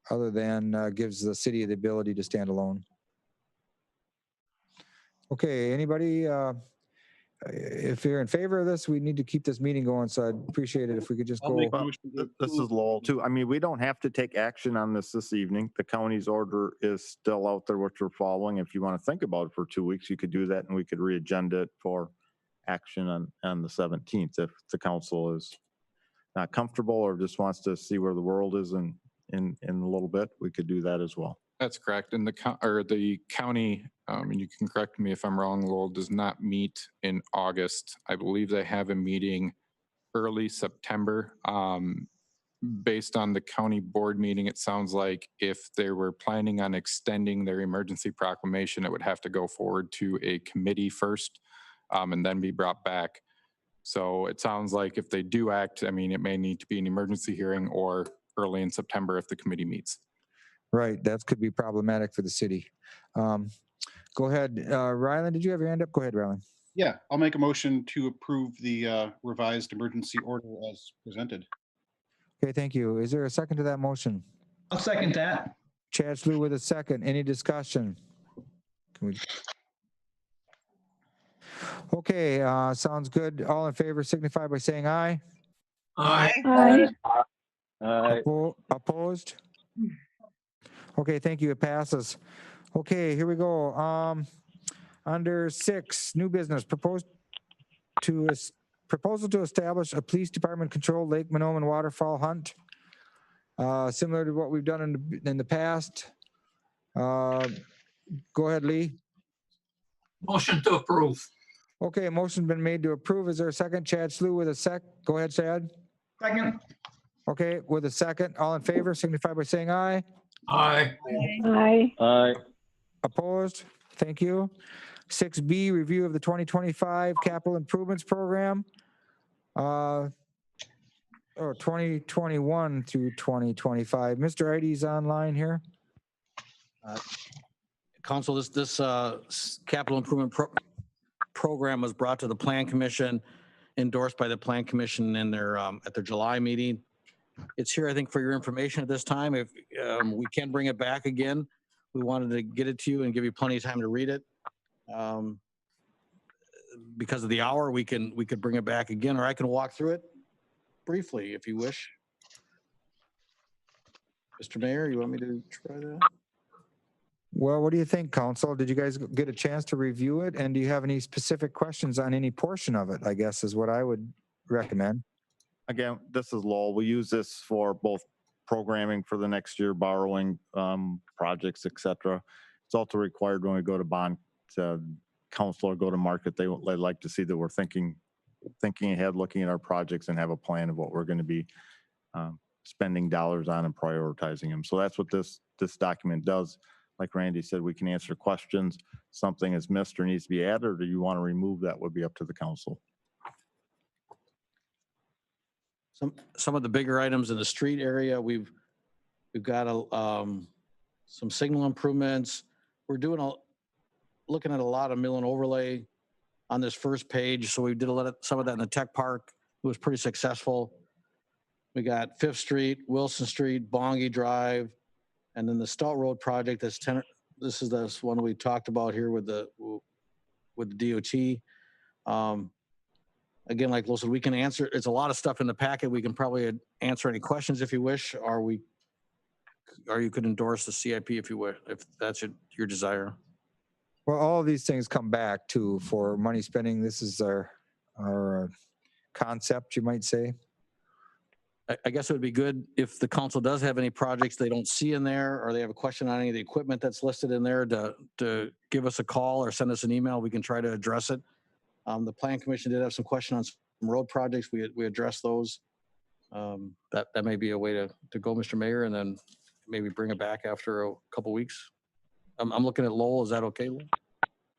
C: other than gives the city the ability to stand alone. Okay, anybody, if you're in favor of this, we need to keep this meeting going. So I'd appreciate it if we could just go.
K: This is Lowell too. I mean, we don't have to take action on this evening. The county's order is still out there, which we're following. If you want to think about it for 2 weeks, you could do that and we could re-agenda it for action on the 17th. If the council is not comfortable or just wants to see where the world is in a little bit, we could do that as well.
P: That's correct. And the county, and you can correct me if I'm wrong, Lowell, does not meet in August. I believe they have a meeting early September. Based on the county board meeting, it sounds like if they were planning on extending their emergency proclamation, it would have to go forward to a committee first and then be brought back. So it sounds like if they do act, I mean, it may need to be an emergency hearing or early in September if the committee meets.
C: Right, that could be problematic for the city. Go ahead, Rylan, did you have your hand up? Go ahead, Rylan.
J: Yeah, I'll make a motion to approve the revised emergency order as presented.
C: Okay, thank you. Is there a second to that motion?
N: I'll second that.
C: Chad Slew with a second. Any discussion? Okay, sounds good. All in favor signify by saying aye.
L: Aye.
E: Aye.
C: Opposed? Okay, thank you. It passes. Okay, here we go. Under 6, new business, proposal to establish a police department controlled Lake Menomonie waterfowl hunt. Similar to what we've done in the past. Go ahead, Lee.
L: Motion to approve.
C: Okay, a motion's been made to approve. Is there a second? Chad Slew with a sec. Go ahead, Chad.
N: Second.
C: Okay, with a second. All in favor signify by saying aye.
L: Aye.
E: Aye.
I: Aye.
C: Opposed? Thank you. 6B, review of the 2025 capital improvements program. Or 2021 through 2025. Mr. Ides online here.
A: Council, this capital improvement program was brought to the Plan Commission, endorsed by the Plan Commission in their at their July meeting. It's here, I think, for your information at this time. If we can bring it back again, we wanted to get it to you and give you plenty of time to read it. Because of the hour, we could bring it back again, or I can walk through it briefly if you wish. Mr. Mayor, you want me to try that?
C: Well, what do you think, Council? Did you guys get a chance to review it? And do you have any specific questions on any portion of it, I guess, is what I would recommend.
K: Again, this is Lowell. We use this for both programming for the next year, borrowing projects, et cetera. It's also required when we go to bond council or go to market. They like to see that we're thinking ahead, looking at our projects and have a plan of what we're going to be spending dollars on and prioritizing them. So that's what this document does. Like Randy said, we can answer questions. Something is missed or needs to be added, or do you want to remove that would be up to the council.
A: Some of the bigger items in the street area, we've got some signal improvements. We're looking at a lot of mill and overlay on this first page. So we did some of that in the tech park. It was pretty successful. We got 5th Street, Wilson Street, Bongi Drive, and then the Stout Road project. This is this one we talked about here with the DOT. Again, like Lo said, we can answer. It's a lot of stuff in the packet. We can probably answer any questions if you wish, or you could endorse the CIP if you wish, if that's your desire.
C: Well, all of these things come back to for money spending. This is our concept, you might say.
A: I guess it would be good if the council does have any projects they don't see in there, or they have a question on any of the equipment that's listed in there, to give us a call or send us an email. We can try to address it. The Plan Commission did have some questions on some road projects. We addressed those. That may be a way to go, Mr. Mayor, and then maybe bring it back after a couple weeks. I'm looking at Lowell. Is that okay, Lowell?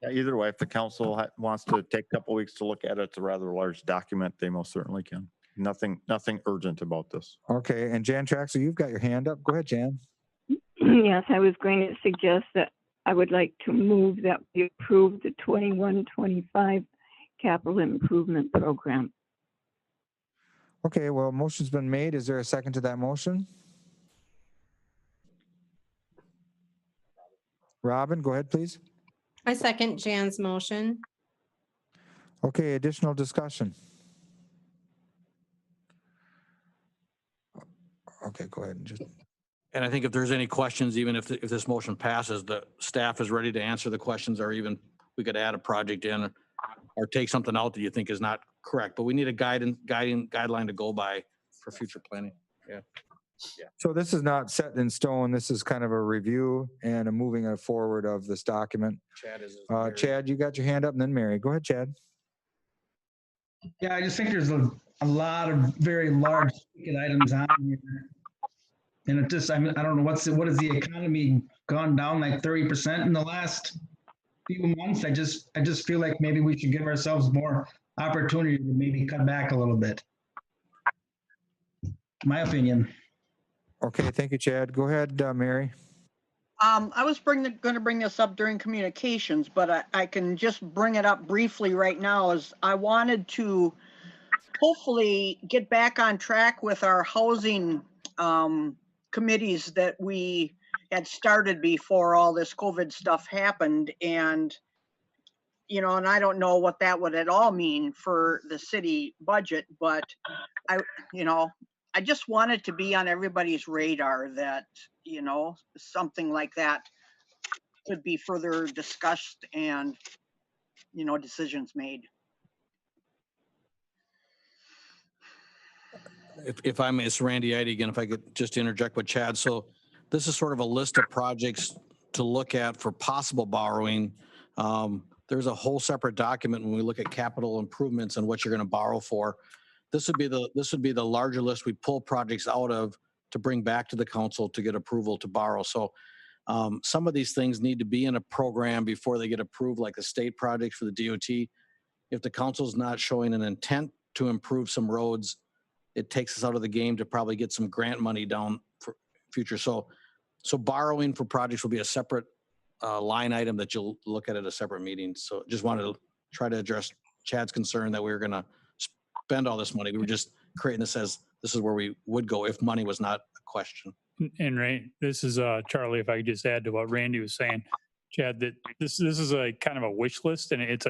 K: Yeah, either way, if the council wants to take a couple weeks to look at it, it's a rather large document. They most certainly can. Nothing urgent about this.
C: Okay, and Jan Traxler, you've got your hand up. Go ahead, Jan.
E: Yes, I was going to suggest that I would like to move that we approve the 21-25 capital improvement program.
C: Okay, well, motion's been made. Is there a second to that motion? Robin, go ahead, please.
Q: I second Jan's motion.
C: Okay, additional discussion. Okay, go ahead.
A: And I think if there's any questions, even if this motion passes, the staff is ready to answer the questions, or even we could add a project in or take something out that you think is not correct. But we need a guideline to go by for future planning. Yeah.
C: So this is not set in stone. This is kind of a review and a moving forward of this document. Chad, you got your hand up, and then Mary. Go ahead, Chad.
N: Yeah, I just think there's a lot of very large ticket items on here. And it just, I don't know, what has the economy gone down like 30% in the last few months? I just feel like maybe we should give ourselves more opportunity to maybe cut back a little bit. My opinion.
C: Okay, thank you, Chad. Go ahead, Mary.
F: I was going to bring this up during communications, but I can just bring it up briefly right now. Is I wanted to hopefully get back on track with our housing committees that we had started before all this COVID stuff happened. And, you know, and I don't know what that would at all mean for the city budget, but you know, I just wanted to be on everybody's radar that, you know, something like that could be further discussed and, you know, decisions made.
A: If I may, it's Randy Idy again, if I could just interject with Chad. So this is sort of a list of projects to look at for possible borrowing. There's a whole separate document when we look at capital improvements and what you're going to borrow for. This would be the larger list we pull projects out of to bring back to the council to get approval to borrow. So some of these things need to be in a program before they get approved, like the state projects for the DOT. If the council's not showing an intent to improve some roads, it takes us out of the game to probably get some grant money down for future. So borrowing for projects will be a separate line item that you'll look at a separate meeting. So just wanted to try to address Chad's concern that we were going to spend all this money. We were just creating this as this is where we would go if money was not a question.
R: And this is Charlie, if I could just add to what Randy was saying, Chad, that this is a kind of a wish list, and it's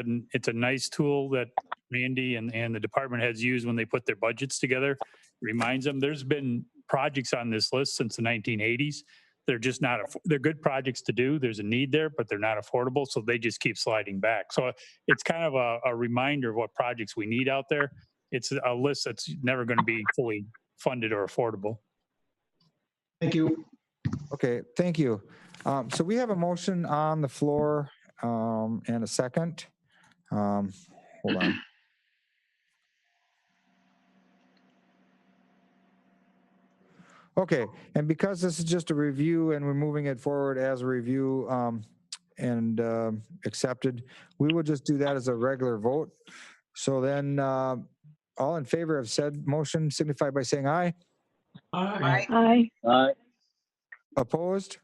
R: a nice tool that Randy and the department heads use when they put their budgets together. It reminds them there's been projects on this list since the 1980s. They're just not, they're good projects to do. There's a need there, but they're not affordable. So they just keep sliding back. So it's kind of a reminder of what projects we need out there. It's a list that's never going to be fully funded or affordable.
N: Thank you.
C: Okay, thank you. So we have a motion on the floor and a second. Hold on. Okay, and because this is just a review and we're moving it forward as a review and accepted, we will just do that as a regular vote. So then all in favor of said motion signify by saying aye.
N: Aye.
E: Aye.
I: Aye.
C: Opposed?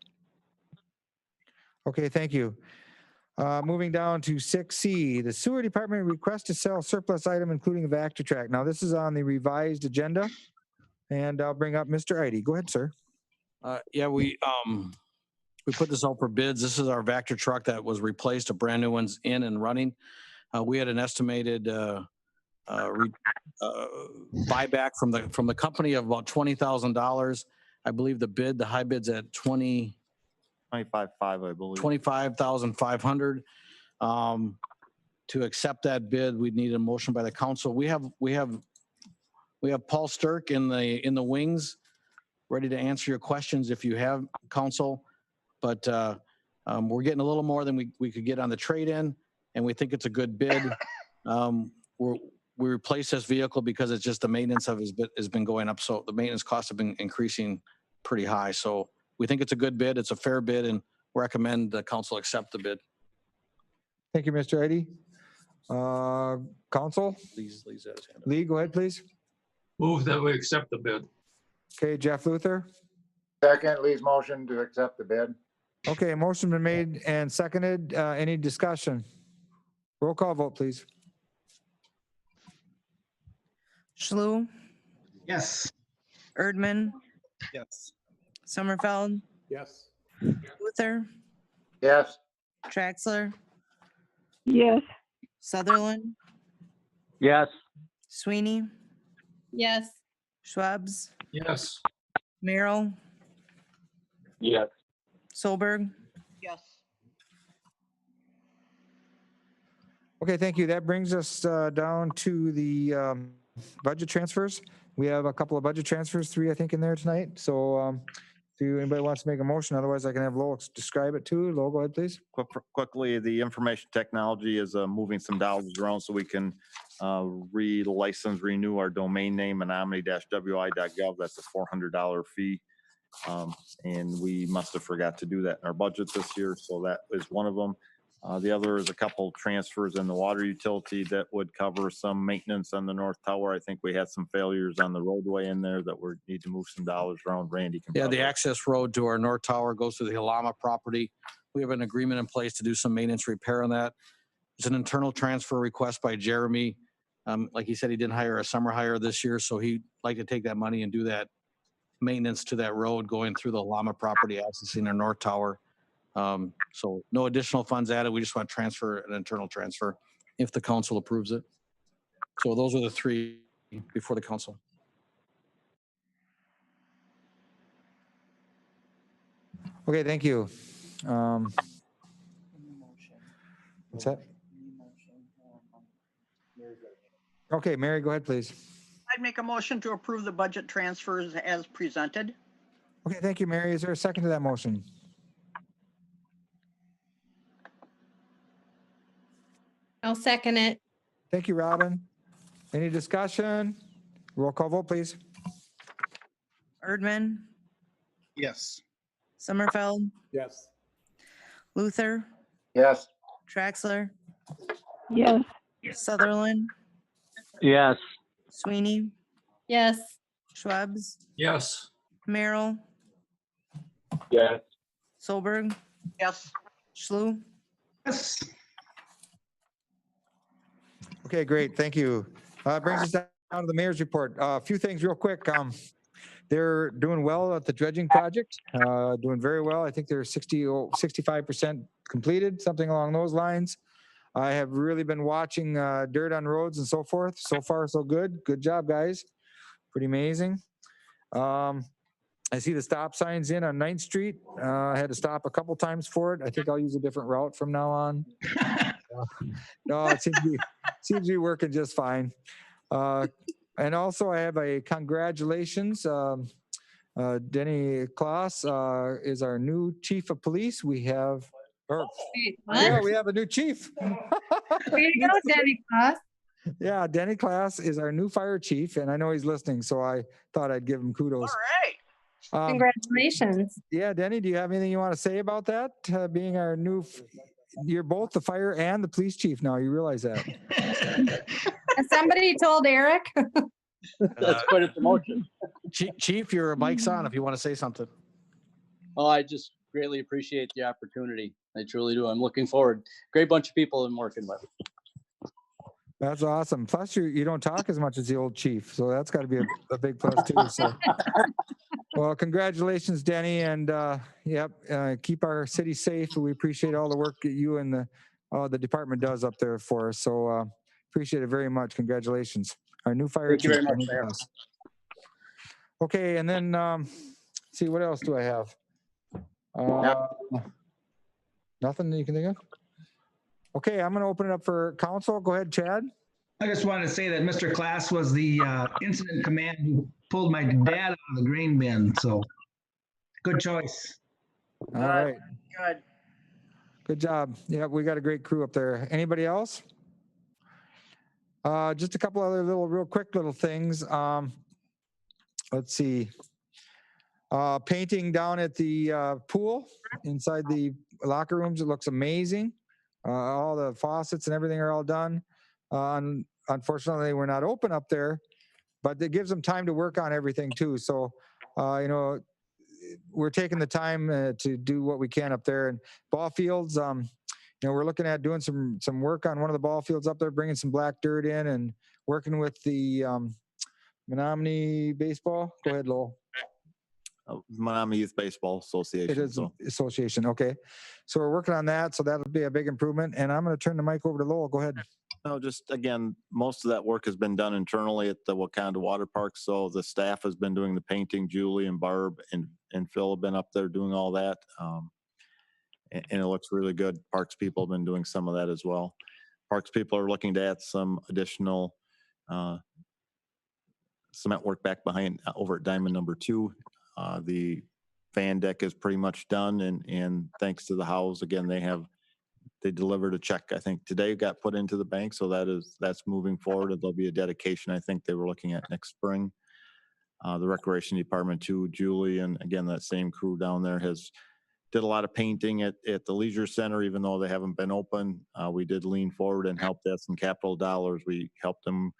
C: Okay, thank you. Moving down to 6C, the sewer department request to sell surplus item, including a Vector track. Now, this is on the revised agenda, and I'll bring up Mr. Idy. Go ahead, sir.
A: Yeah, we put this out for bids. This is our Vector truck that was replaced. A brand new one's in and running. We had an estimated buyback from the company of about $20,000. I believe the high bid's at
K: 25.5, I believe.
A: 25,500. To accept that bid, we'd need a motion by the council. We have Paul Sturck in the wings, ready to answer your questions if you have, council. But we're getting a little more than we could get on the trade-in, and we think it's a good bid. We replaced this vehicle because it's just the maintenance of it has been going up. So the maintenance costs have been increasing pretty high. So we think it's a good bid. It's a fair bid, and recommend the council accept the bid.
C: Thank you, Mr. Idy. Council?
A: Lee's has his hand up.
C: Lee, go ahead, please.
L: Move that we accept the bid.
C: Okay, Jeff Luther.
M: Second, Lee's motion to accept the bid.
C: Okay, motion been made and seconded. Any discussion? Roll call vote, please.
D: Schlue,
N: Yes.
D: Erdman,
B: Yes.
D: Sommerfeld,
B: Yes.
D: Luther,
M: Yes.
D: Traxler,
E: Yes.
D: Sutherland,
I: Yes.
D: Sweeney,
Q: Yes.
D: Schwabs,
L: Yes.
D: Merrill,
I: Yes.
D: Solberg.
F: Yes.
C: Okay, thank you. That brings us down to the budget transfers. We have a couple of budget transfers, 3, I think, in there tonight. So do anybody wants to make a motion? Otherwise, I can have Lowell describe it too. Lowell, go ahead, please.
K: Quickly, the information technology is moving some dollars around so we can relicense, renew our domain name, menomonie-wi.gov. That's a $400 fee. And we must have forgot to do that in our budget this year. So that is one of them. The other is a couple transfers in the water utility that would cover some maintenance on the north tower. I think we had some failures on the roadway in there that we need to move some dollars around. Randy can.
A: Yeah, the
K: probably-
A: access road to our north tower goes through the Halama property. We have an agreement in place to do some maintenance repair on that. It's an internal transfer request by Jeremy. Like he said, he didn't hire a summer hire this year, so he'd like to take that money and do that maintenance to that road going through the Halama property, accessing our north tower. So no additional funds added. We just want to transfer an internal transfer if the council approves it. So those are the three before the council.
C: Okay, thank you. What's that? Okay, Mary, go ahead, please.
F: I'd make a motion to approve the budget transfers as presented.
C: Okay, thank you, Mary. Is there a second to that motion?
Q: I'll second it.
C: Thank you, Robin. Any discussion? Roll call vote, please.
D: Erdman,
J: Yes.
D: Sommerfeld,
B: Yes.
D: Luther,
M: Yes.
D: Traxler,
E: yes,
D: Sutherland,
I: Yes.
D: Sweeney,
Q: Yes.
D: Schwebs,
L: Yes.
D: Merrill,
I: Yes.
D: Solberg,
F: Yes.
D: Schlou.
N: Yes.
C: Okay, great. Thank you. Brings us down to the mayor's report. A few things real quick. They're doing well at the dredging project, doing very well. I think they're 65% completed, something along those lines. I have really been watching dirt on roads and so forth. So far, so good. Good job, guys. Pretty amazing. I see the stop signs in on 9th Street. I had to stop a couple times for it. I think I'll use a different route from now on. No, it seems to be working just fine. And also I have a congratulations. Denny Klaas is our new chief of police. We have,
Q: Wait,
C: yeah,
Q: what?
C: we have a new chief.
Q: Way to go, Danny Claus.
C: Yeah, Denny Klaas is our new fire chief, and I know he's listening, so I thought I'd give him kudos.
F: All right.
Q: Congratulations.
C: Yeah, Denny, do you have anything you want to say about that? Being our new, you're both the fire and the police chief now. You realize that?
Q: Has somebody told Eric?
S: That's quite a promotion.
A: Chief, your mic's on if you want to say something.
S: Oh, I just greatly appreciate the opportunity. I truly do. I'm looking forward. Great bunch of people I'm working with.
C: That's awesome. Plus, you don't talk as much as the old chief, so that's got to be a big plus too. So, well, congratulations, Denny, and keep our city safe. We appreciate all the work that you and the department does up there for us. So, appreciate it very much. Congratulations, our new fire
S: Thank
C: chief.
S: you very much,
C: Denny
S: Mayor.
C: Klaas. Okay, and then see what else do I have? Nothing that you can think of. Okay, I'm going to open it up for council. Go ahead, Chad.
N: I just wanted to say that Mr. Klaas was the incident command who pulled my dad out of the grain bin. So good choice.
C: All right.
F: Good.
C: Good job. Yeah, we got a great crew up there. Anybody else? Just a couple other real quick little things. Let's see. Painting down at the pool inside the locker rooms. It looks amazing. All the faucets and everything are all done. Unfortunately, we're not open up there, but it gives them time to work on everything too. So, we're taking the time to do what we can up there. And ball fields, we're looking at doing some work on one of the ball fields up there, bringing some black dirt in and working with the Menomonie baseball. Go ahead, Lowell.
K: Menomonie Youth Baseball Association.
C: It is association. Okay. So we're working on that. So that'll be a big improvement. And I'm going to turn the mic over to Lowell. Go ahead.
K: No, just again, most of that work has been done internally at the Wakanda Water Park. So the staff has been doing the painting. Julie and Barb and Phil have been up there doing all that. And it looks really good. Parks people have been doing some of that as well. Parks people are looking to add some additional cement work back behind over at Diamond Number 2. The fan deck is pretty much done, and thanks to the Howes, again, they delivered a check, I think today, got put into the bank, so that's moving forward, and there'll be a dedication I think they were looking at next spring. The recreation department too, Julie, and again, that same crew down there has did a lot of painting at the leisure center, even though they haven't been open. We did lean forward and help that some capital dollars. We helped them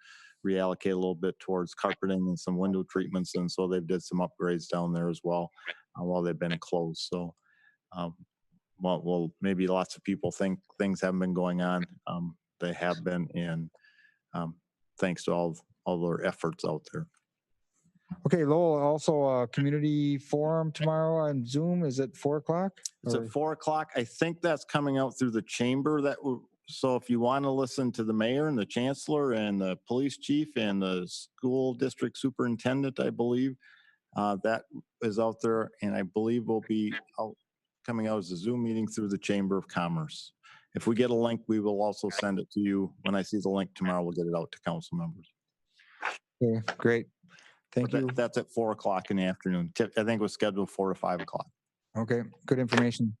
K: reallocate a little bit towards carpeting and some window treatments. And so they did some upgrades down there as well while they've been closed. So, well, maybe lots of people think things haven't been going on. They have been, and thanks to all their efforts out there.
C: Okay, Lowell, also a community forum tomorrow on Zoom. Is it 4 o'clock?
K: It's at 4 o'clock. I think that's coming out through the chamber. So if you want to listen to the mayor and the chancellor and the police chief and the school district superintendent, I believe that is out there, and I believe will be coming out as a Zoom meeting through the Chamber of Commerce. If we get a link, we will also send it to you. When I see the link tomorrow, we'll get it out to council members.
C: Okay, great. Thank you.
K: That's at 4 o'clock in the afternoon. I think it was scheduled 4 to 5 o'clock.
C: Okay, good information.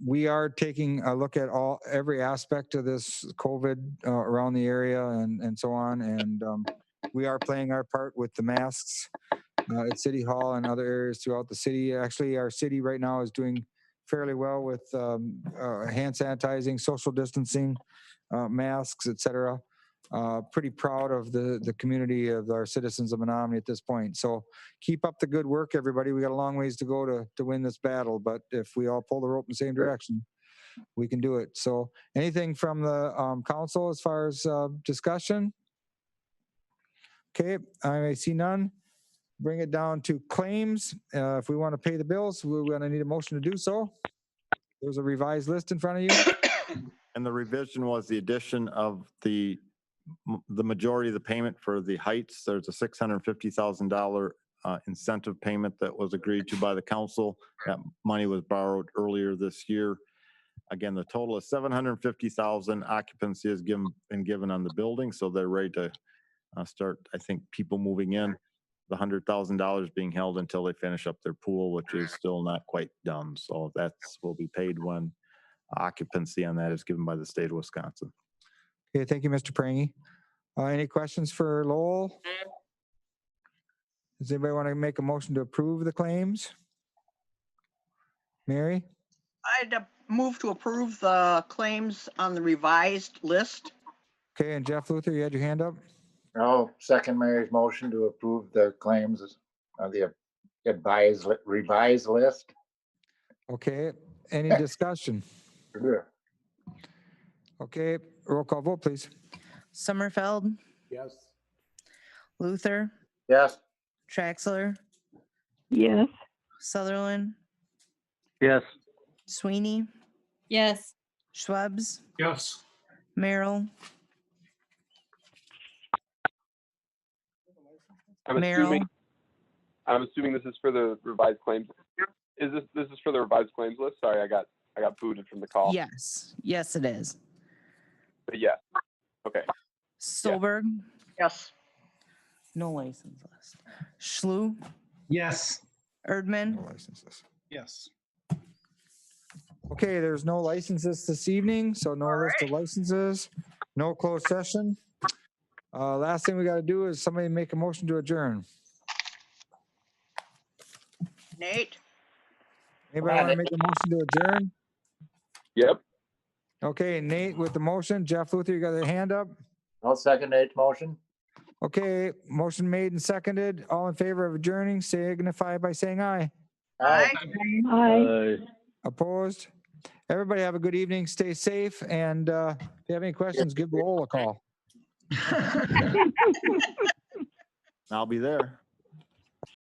C: We are taking a look at every aspect of this COVID around the area and so on. And we are playing our part with the masks at City Hall and other areas throughout the city. Actually, our city right now is doing fairly well with hand sanitizing, social distancing, masks, etc. Pretty proud of the community of our citizens of Menomonie at this point. So keep up the good work, everybody. We got a long ways to go to win this battle, but if we all pull the rope in the same direction, we can do it. So anything from the council as far as discussion? Okay, I see none. Bring it down to claims. If we want to pay the bills, we're going to need a motion to do so. There's a revised list in front of you.
K: And the revision was the addition of the majority of the payment for the Heights. There's a $650,000 incentive payment that was agreed to by the council. That money was borrowed earlier this year. Again, the total is $750,000. Occupancy has been given on the building, so they're ready to start, I think, people moving in. The $100,000 being held until they finish up their pool, which is still not quite done. So that's will be paid when occupancy on that is given by the state of Wisconsin.
C: Okay, thank you, Mr. Prangy. Any questions for Lowell? Does anybody want to make a motion to approve the claims? Mary?
F: I'd move to approve the claims on the revised list.
C: Okay, and Jeff Luther, you had your hand up?
M: No, second Mary's motion to approve the claims of the revised list.
C: Okay, any discussion?
M: Sure.
C: Okay, roll call vote, please.
D: Sommerfeld,
B: Yes.
D: Luther,
M: Yes.
D: Traxler,
E: Yes.
D: Sutherland,
I: Yes.
D: Sweeney,
Q: Yes.
D: Schwebs,
L: Yes.
D: Merrill,
T: I'm assuming this is for the revised claims. This is for the revised claims list? Sorry, I got booted from the call.
D: Yes, yes, it is.
T: But yeah. Okay.
D: Stolberg,
F: Yes.
D: no license list. Schlu,
N: Yes.
D: Erdman,
C: No licenses.
B: Yes.
C: Okay, there's no licenses this evening, so no list of licenses, no closed session. Last thing we got to do is somebody make a motion to adjourn.
F: Nate?
C: Anybody want to make a motion to adjourn?
T: Yep.
C: Okay, Nate with the motion. Jeff Luther, you got a hand up?
M: I'll second Nate's motion.
C: Okay, motion made and seconded. All in favor of adjourning, signify by saying aye.
F: Aye.
E: Aye.
C: Opposed? Everybody have a good evening. Stay safe. And if you have any questions, give Lowell a call.
K: I'll be there.